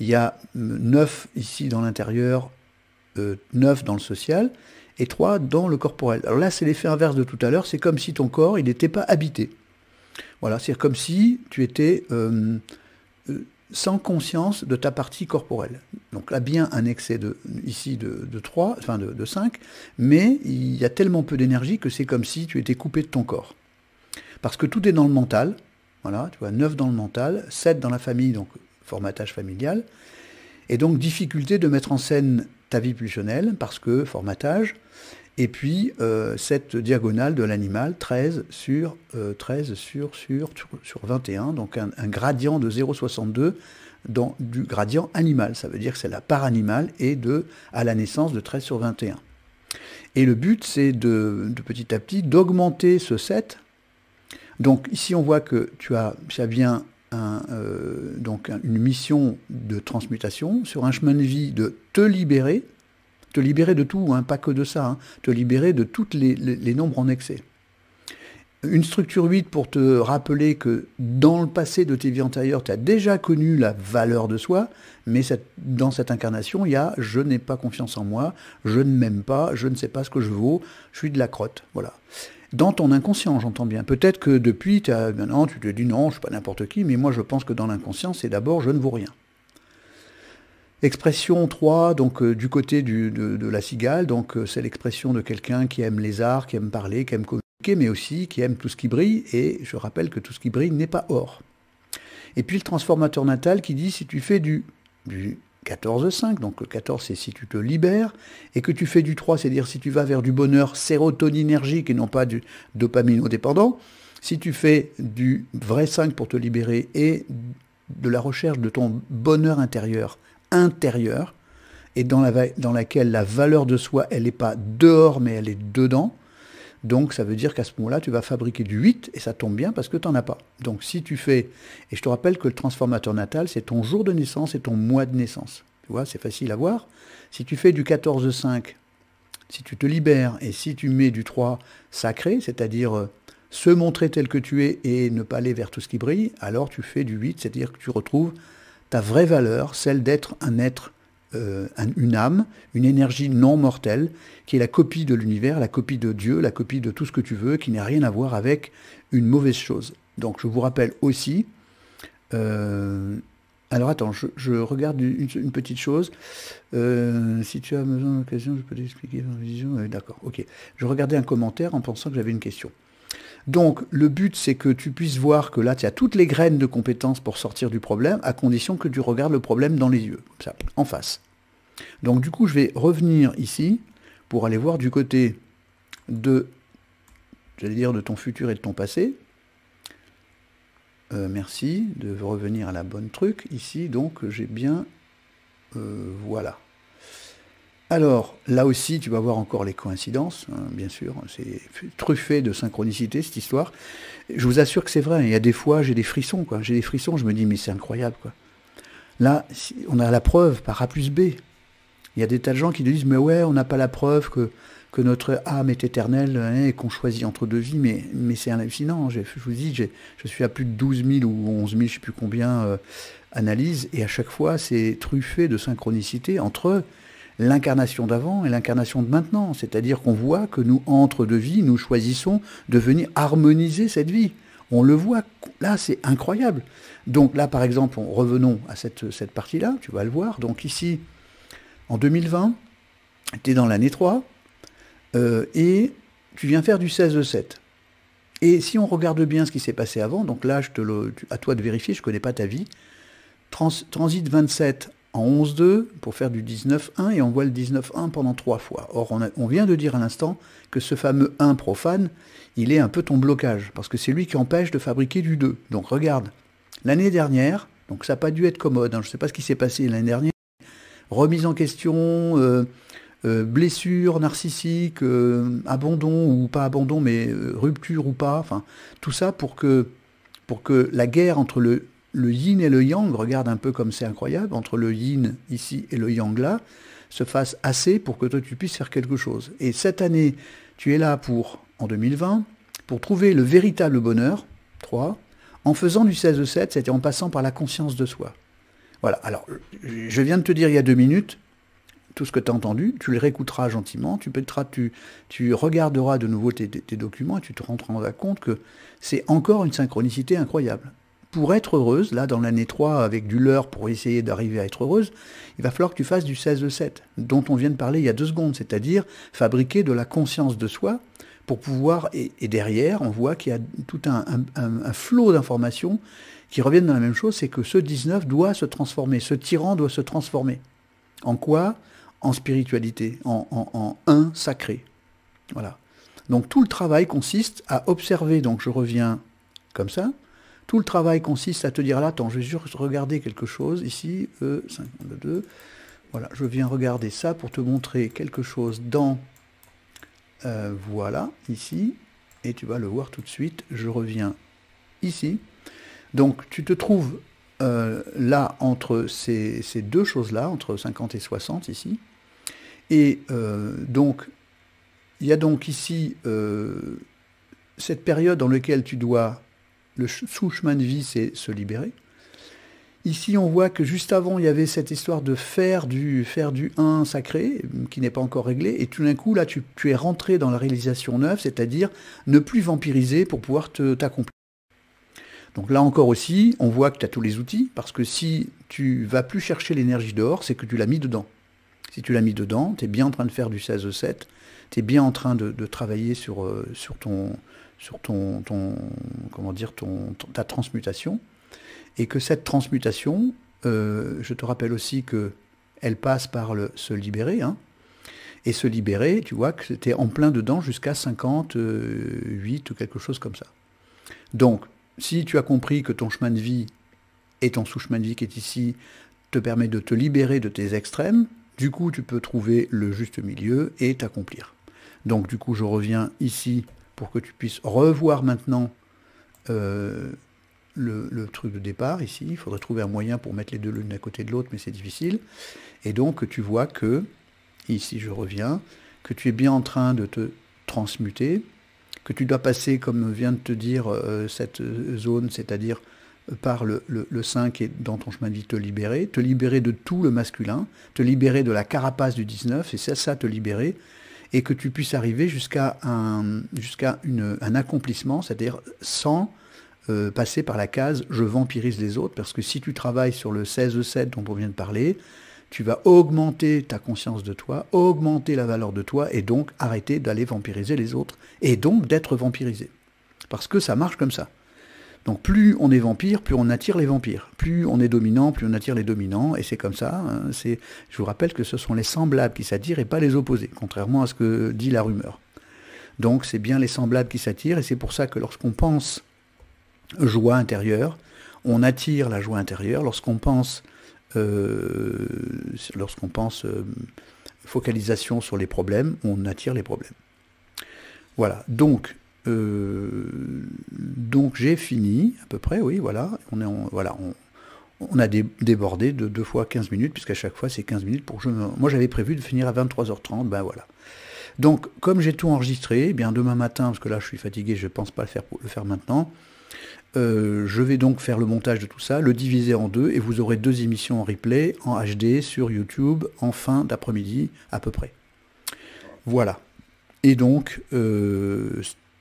y a 9 ici dans l'intérieur, 9 dans le social, et 3 dans le corporel. Alors là, c'est l'effet inverse de tout à l'heure, c'est comme si ton corps, il n'était pas habité. Voilà, c'est comme si tu étais sans conscience de ta partie corporelle. Donc là, bien un excès ici de 3, enfin de 5, mais il y a tellement peu d'énergie que c'est comme si tu étais coupé de ton corps. Parce que tout est dans le mental, voilà, tu vois, 9 dans le mental, 7 dans la famille, donc formatage familial, et donc difficulté de mettre en scène ta vie pulsionnelle, parce que formatage, et puis cette diagonale de l'animal, 13 sur 21, donc un gradient de 0,62 du gradient animal, ça veut dire que c'est la part animale, et à la naissance de 13 sur 21. Et le but, c'est de petit à petit d'augmenter ce 7. Donc ici, on voit que ça vient donc une mission de transmutation sur un chemin de vie de te libérer de tout, pas que de ça, te libérer de tous les nombres en excès. Une structure 8 pour te rappeler que dans le passé de tes vies antérieures, tu as déjà connu la valeur de soi, mais dans cette incarnation, il y a « je n'ai pas confiance en moi, je ne m'aime pas, je ne sais pas ce que je vaux, je suis de la crotte ». Voilà. Dans ton inconscient, j'entends bien. Peut-être que depuis, maintenant, tu te dis « non, je ne suis pas n'importe qui », mais moi je pense que dans l'inconscient, c'est d'abord « je ne vaux rien ». Expression 3, donc du côté de la cigale, donc c'est l'expression de quelqu'un qui aime les arts, qui aime parler, qui aime communiquer, mais aussi qui aime tout ce qui brille, et je rappelle que tout ce qui brille n'est pas or. Et puis le transformateur natal qui dit si tu fais du 14,5, donc le 14 c'est si tu te libères, et que tu fais du 3, c'est-à-dire si tu vas vers du bonheur sérotoninergique et non pas du dopaminodépendant, Si tu fais du vrai 5 pour te libérer et de la recherche de ton bonheur intérieur, et dans laquelle la valeur de soi, elle n'est pas dehors, mais elle est dedans, donc ça veut dire qu'à ce moment-là, tu vas fabriquer du 8, et ça tombe bien parce que tu n'en as pas. Donc si tu fais, et je te rappelle que le transformateur natal, c'est ton jour de naissance et ton mois de naissance. Tu vois, c'est facile à voir. Si tu fais du 14-5, si tu te libères, et si tu mets du 3 sacré, c'est-à-dire se montrer tel que tu es et ne pas aller vers tout ce qui brille, alors tu fais du 8, c'est-à-dire que tu retrouves ta vraie valeur, celle d'être un être, une âme, une énergie non mortelle, qui est la copie de l'univers, la copie de Dieu, la copie de tout ce que tu veux, qui n'a rien à voir avec une mauvaise chose. Donc je vous rappelle aussi, alors attends, je regarde une petite chose, si tu as besoin d'occasion, je peux t'expliquer dans la vision, d'accord, ok. Je regardais un commentaire en pensant que j'avais une question. Donc, le but, c'est que tu puisses voir que là, tu as toutes les graines de compétences pour sortir du problème, à condition que tu regardes le problème dans les yeux, comme ça, en face. Donc, du coup, je vais revenir ici pour aller voir du côté de, j'allais dire, de ton futur et de ton passé. Merci de revenir à la bonne truc. Ici, donc, j'ai bien... voilà. Alors, là aussi, tu vas voir encore les coïncidences, hein, bien sûr, c'est truffé de synchronicité, cette histoire. Je vous assure que c'est vrai, il y a des fois, j'ai des frissons, quoi. J'ai des frissons, je me dis, mais c'est incroyable, quoi. Là, on a la preuve par A plus B. Il y a des tas de gens qui disent, mais ouais, on n'a pas la preuve que notre âme est éternelle, hein, et qu'on choisit entre deux vies, mais c'est hallucinant. Je vous dis, je suis à plus de 12 000 ou 11 000, je ne sais plus combien, analyses, et à chaque fois, c'est truffé de synchronicité entre l'incarnation d'avant et l'incarnation de maintenant. C'est-à-dire qu'on voit que nous, entre deux vies, nous choisissons de venir harmoniser cette vie. On le voit, là, c'est incroyable. Donc là, par exemple, revenons à cette partie-là, tu vas le voir. Donc ici, en 2020, tu es dans l'année 3, et tu viens faire du 16-7. Et si on regarde bien ce qui s'est passé avant, donc là, à toi de vérifier, je ne connais pas ta vie, transit 27 en 11-2 pour faire du 19-1, et on voit le 19-1 pendant 3 fois. Or, on vient de dire à l'instant que ce fameux 1 profane, il est un peu ton blocage, parce que c'est lui qui empêche de fabriquer du 2. Donc regarde, l'année dernière, donc ça n'a pas dû être commode, hein, je ne sais pas ce qui s'est passé l'année dernière, remise en question, blessure narcissique, abandon ou pas abandon, mais rupture ou pas, enfin, tout ça pour que la guerre entre le yin et le yang, regarde un peu comme c'est incroyable, entre le yin ici et le yang là, se fasse assez pour que toi tu puisses faire quelque chose. Et cette année, tu es là en 2020, pour trouver le véritable bonheur, 3, en faisant du 16-7, c'est-à-dire en passant par la conscience de soi. Voilà, alors, je viens de te dire il y a 2 minutes, tout ce que tu as entendu, tu le réécouteras gentiment, tu regarderas de nouveau tes documents et tu te rendras compte que c'est encore une synchronicité incroyable. Pour être heureuse, là dans l'année 3, avec du leurre pour essayer d'arriver à être heureuse, il va falloir que tu fasses du 16-7, dont on vient de parler il y a 2 secondes, c'est-à-dire fabriquer de la conscience de soi pour pouvoir, et derrière, on voit qu'il y a tout un flot d'informations qui reviennent dans la même chose, c'est que ce 19 doit se transformer, ce tyran doit se transformer. En quoi ? En spiritualité, en un sacré. Voilà. Donc tout le travail consiste à observer, donc je reviens comme ça, tout le travail consiste à te dire là, attends, je vais juste regarder quelque chose, ici, E52, voilà, je viens regarder ça pour te montrer quelque chose dans, voilà, ici, et tu vas le voir tout de suite, je reviens ici. Donc tu te trouves là, entre ces 2 choses-là, entre 50 et 60 ici, et donc, il y a donc ici cette période dans laquelle tu dois, le sous-chemin de vie, c'est se libérer. Ici, on voit que juste avant, il y avait cette histoire de faire du 1 sacré, qui n'est pas encore réglé, et tout d'un coup, là, tu es rentré dans la réalisation neuve, c'est-à-dire ne plus vampiriser pour pouvoir t'accomplir. Donc là encore aussi, on voit que tu as tous les outils, parce que si tu vas plus chercher l'énergie dehors, c'est que tu l'as mis dedans. Si tu l'as mis dedans, tu es bien en train de faire du 16-7, tu es bien en train de travailler sur ta transmutation, et que cette transmutation, je te rappelle aussi qu'elle passe par se libérer, hein, et se libérer, tu vois que c'était en plein dedans jusqu'à 58 ou quelque chose comme ça. Donc, si tu as compris que ton chemin de vie et ton sous-chemin de vie qui est ici te permet de te libérer de tes extrêmes, du coup, tu peux trouver le juste milieu et t'accomplir. Donc, du coup, je reviens ici pour que tu puisses revoir maintenant le truc de départ ici. Il faudrait trouver un moyen pour mettre les deux l'une à côté de l'autre, mais c'est difficile. Et donc, tu vois que, ici je reviens, que tu es bien en train de te transmuter, que tu dois passer, comme vient de te dire, cette zone, c'est-à-dire par le 5 et dans ton chemin de vie te libérer de tout le masculin, te libérer de la carapace du 19, et c'est ça, te libérer, et que tu puisses arriver jusqu'à un accomplissement, c'est-à-dire sans passer par la case « je vampirise les autres », parce que si tu travailles sur le 16-7 dont on vient de parler, tu vas augmenter ta conscience de toi, augmenter la valeur de toi, et donc arrêter d'aller vampiriser les autres, et donc d'être vampirisé. Parce que ça marche comme ça. Donc plus on est vampire, plus on attire les vampires. Plus on est dominant, plus on attire les dominants, et c'est comme ça. Hein, je vous rappelle que ce sont les semblables qui s'attirent et pas les opposés, contrairement à ce que dit la rumeur. Donc c'est bien les semblables qui s'attirent, et c'est pour ça que lorsqu'on pense joie intérieure, on attire la joie intérieure. Lorsqu'on pense focalisation sur les problèmes, on attire les problèmes. Voilà, donc j'ai fini, à peu près, oui, voilà. On a débordé de 2 fois 15 minutes, puisqu'à chaque fois c'est 15 minutes pour que moi j'avais prévu de finir à 23h30, ben voilà. Donc, comme j'ai tout enregistré, eh bien demain matin, parce que là je suis fatigué, je ne pense pas le faire maintenant, je vais donc faire le montage de tout ça, le diviser en 2, et vous aurez 2 émissions en replay, en HD, sur YouTube, en fin d'après-midi, à peu près. Voilà. Et donc,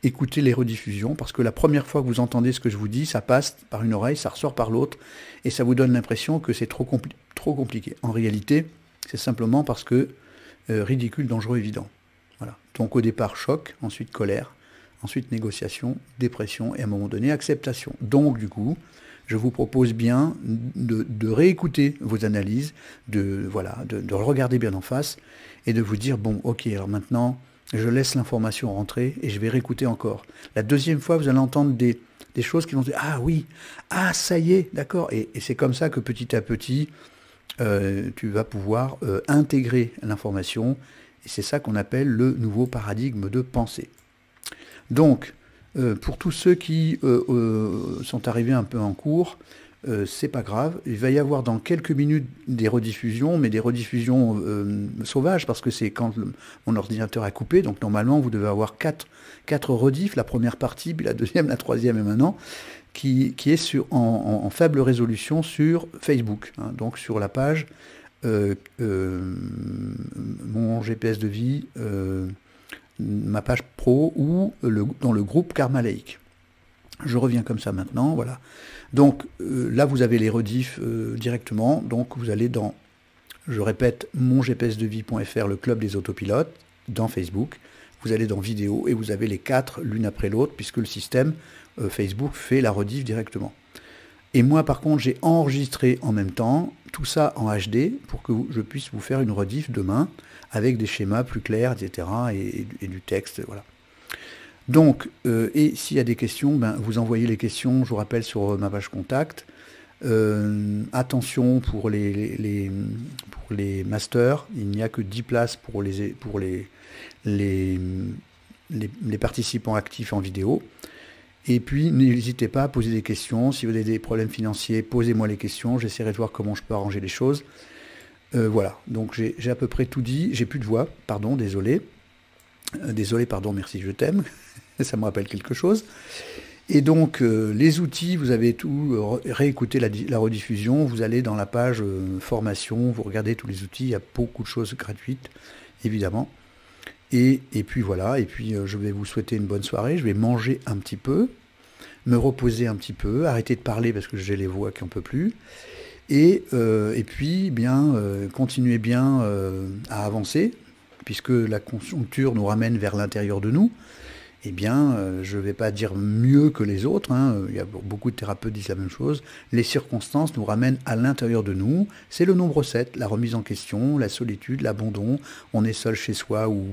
écoutez les rediffusions, parce que la première fois que vous entendez ce que je vous dis, ça passe par une oreille, ça ressort par l'autre, et ça vous donne l'impression que c'est trop compliqué. En réalité, c'est simplement parce que ridicule, dangereux, évident. Voilà. Donc au départ, choc, ensuite colère, ensuite négociation, dépression, et à un moment donné, acceptation. Donc du coup, je vous propose bien de réécouter vos analyses, de regarder bien en face, et de vous dire, bon, ok, alors maintenant, je laisse l'information rentrer, et je vais réécouter encore. La deuxième fois, vous allez entendre des choses qui vont dire, ah oui, ah ça y est, d'accord, et c'est comme ça que petit à petit, tu vas pouvoir intégrer l'information, et c'est ça qu'on appelle le nouveau paradigme de pensée. Donc, pour tous ceux qui sont arrivés un peu en cours, c'est pas grave. Il va y avoir dans quelques minutes des rediffusions, mais des rediffusions sauvages, parce que c'est quand mon ordinateur a coupé. Donc normalement, vous devez avoir 4 rediffs, la première partie, puis la deuxième, la troisième et maintenant, qui est en faible résolution sur Facebook, hein, donc sur la page Mon GPS de vie, ma page pro ou dans le groupe Karma Lake. Je reviens comme ça maintenant, voilà. Donc là, vous avez les rediffs directement. Donc vous allez dans, je répète, mongpsdevie.fr, le club des autopilotes, dans Facebook. Vous allez dans vidéo et vous avez les 4 l'une après l'autre, puisque le système Facebook fait la rediff directement. Et moi, par contre, j'ai enregistré en même temps tout ça en HD pour que je puisse vous faire une rediff demain avec des schémas plus clairs, etc. et du texte, voilà. Donc, et s'il y a des questions, ben, vous envoyez les questions, je vous rappelle, sur ma page contact. Attention pour les masters, il n'y a que 10 places pour les participants actifs en vidéo. Et puis, n'hésitez pas à poser des questions. Si vous avez des problèmes financiers, posez-moi les questions. J'essaierai de voir comment je peux arranger les choses. Voilà, donc j'ai à peu près tout dit. J'ai plus de voix, pardon, désolé. Désolé, pardon, merci, je t'aime. Ça me rappelle quelque chose. Et donc, les outils, vous avez tout, réécouté la rediffusion, vous allez dans la page formation, vous regardez tous les outils, il y a beaucoup de choses gratuites, évidemment. Et puis voilà, et puis je vais vous souhaiter une bonne soirée, je vais manger un petit peu, me reposer un petit peu, arrêter de parler parce que j'ai les voix qui n'en peuvent plus, et puis bien continuer bien à avancer, puisque la conjoncture nous ramène vers l'intérieur de nous, eh bien, je ne vais pas dire mieux que les autres, hein, il y a beaucoup de thérapeutes qui disent la même chose, les circonstances nous ramènent à l'intérieur de nous, c'est le nombre 7, la remise en question, la solitude, l'abandon, on est seul chez soi ou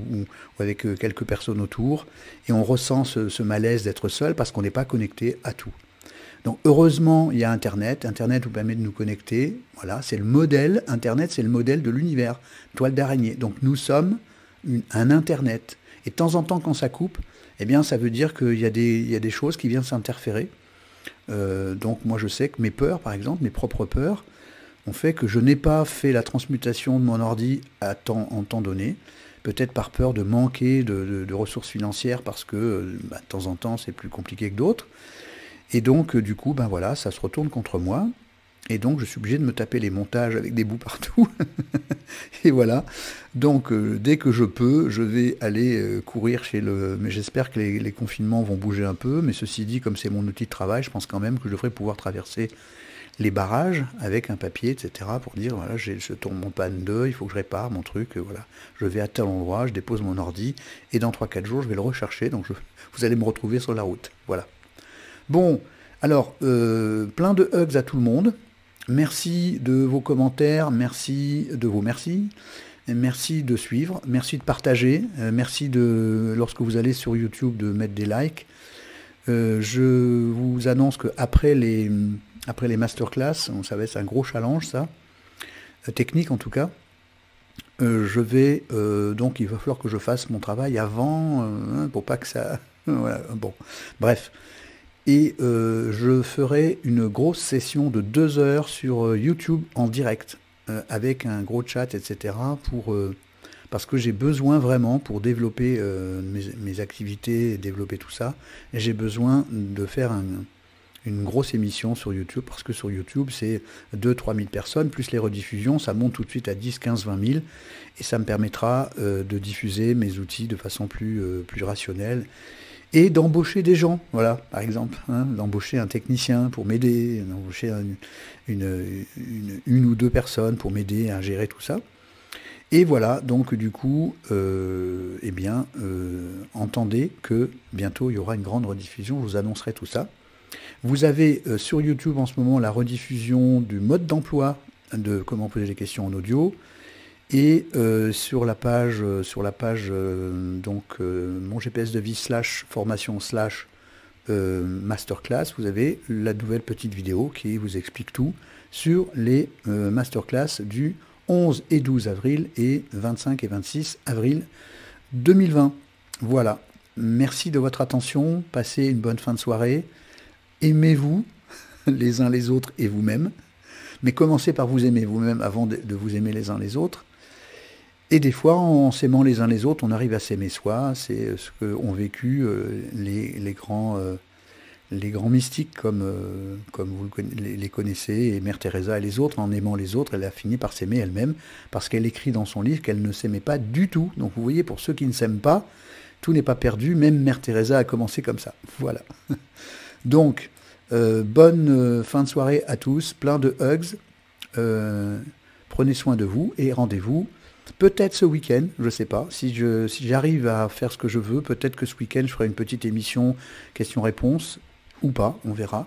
avec quelques personnes autour, et on ressent ce malaise d'être seul parce qu'on n'est pas connecté à tout. Donc heureusement, il y a Internet. Internet vous permet de nous connecter. Voilà, c'est le modèle. Internet, c'est le modèle de l'univers. Toile d'araignée. Donc nous sommes un Internet. Et de temps en temps, quand ça coupe, eh bien, ça veut dire qu'il y a des choses qui viennent s'interférer. Donc moi, je sais que mes peurs, par exemple, mes propres peurs, ont fait que je n'ai pas fait la transmutation de mon ordi en temps donné. Peut-être par peur de manquer de ressources financières parce que de temps en temps, c'est plus compliqué que d'autres. Et donc, du coup, ben voilà, ça se retourne contre moi. Et donc, je suis obligé de me taper les montages avec des bouts partout. Et voilà. Donc, dès que je peux, je vais aller courir chez le... Mais j'espère que les confinements vont bouger un peu. Mais ceci dit, comme c'est mon outil de travail, je pense quand même que je devrais pouvoir traverser les barrages avec un papier, etc. pour dire, voilà, je tombe mon panne d'œil, il faut que je répare mon truc. Voilà. Je vais à tel endroit, je dépose mon ordi. Et dans 3-4 jours, je vais le rechercher. Donc, vous allez me retrouver sur la route. Voilà. Bon, alors, plein de hugs à tout le monde. Merci de vos commentaires, merci de vos merci. Merci de suivre, merci de partager, merci de, lorsque vous allez sur YouTube, de mettre des likes. Je vous annonce qu'après les masterclass, ça va être un gros challenge, ça, technique en tout cas. Je vais, donc il va falloir que je fasse mon travail avant, pour pas que ça... voilà, bon, bref. Et je ferai une grosse session de 2 heures sur YouTube en direct, avec un gros chat, etc. Parce que j'ai besoin vraiment, pour développer mes activités et développer tout ça, j'ai besoin de faire une grosse émission sur YouTube, parce que sur YouTube, c'est 2-3 000 personnes, plus les rediffusions, ça monte tout de suite à 10, 15, 20 000, et ça me permettra de diffuser mes outils de façon plus rationnelle, et d'embaucher des gens, voilà, par exemple, hein, d'embaucher un technicien pour m'aider, d'embaucher une ou deux personnes pour m'aider à gérer tout ça. Et voilà, donc du coup, entendez que bientôt il y aura une grande rediffusion, je vous annoncerai tout ça. Vous avez sur YouTube en ce moment la rediffusion du mode d'emploi de comment poser les questions en audio. Et sur la page mon GPS de vie /formation /masterclass, vous avez la nouvelle petite vidéo qui vous explique tout sur les masterclass du 11 et 12 avril et 25 et 26 avril 2020. Voilà. Merci de votre attention. Passez une bonne fin de soirée. Aimez-vous les uns les autres et vous-même. Mais commencez par vous aimer vous-même avant de vous aimer les uns les autres. Et des fois, en s'aimant les uns les autres, on arrive à s'aimer soi. C'est ce qu'ont vécu les grands mystiques, comme vous les connaissez, et Mère Teresa et les autres. En aimant les autres, elle a fini par s'aimer elle-même, parce qu'elle écrit dans son livre qu'elle ne s'aimait pas du tout. Donc vous voyez, pour ceux qui ne s'aiment pas, tout n'est pas perdu. Même Mère Teresa a commencé comme ça. Voilà. Donc, bonne fin de soirée à tous, plein de hugs. Prenez soin de vous et rendez-vous peut-être ce week-end, je ne sais pas, si j'arrive à faire ce que je veux, peut-être que ce week-end je ferai une petite émission questions-réponses, ou pas, on verra.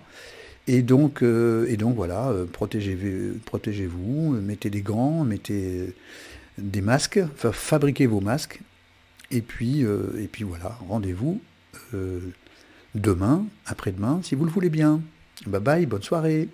Et donc voilà, protégez-vous, mettez des gants, mettez des masques, enfin, fabriquez vos masques, et puis voilà, rendez-vous demain, après-demain, si vous le voulez bien. Bye bye, bonne soirée.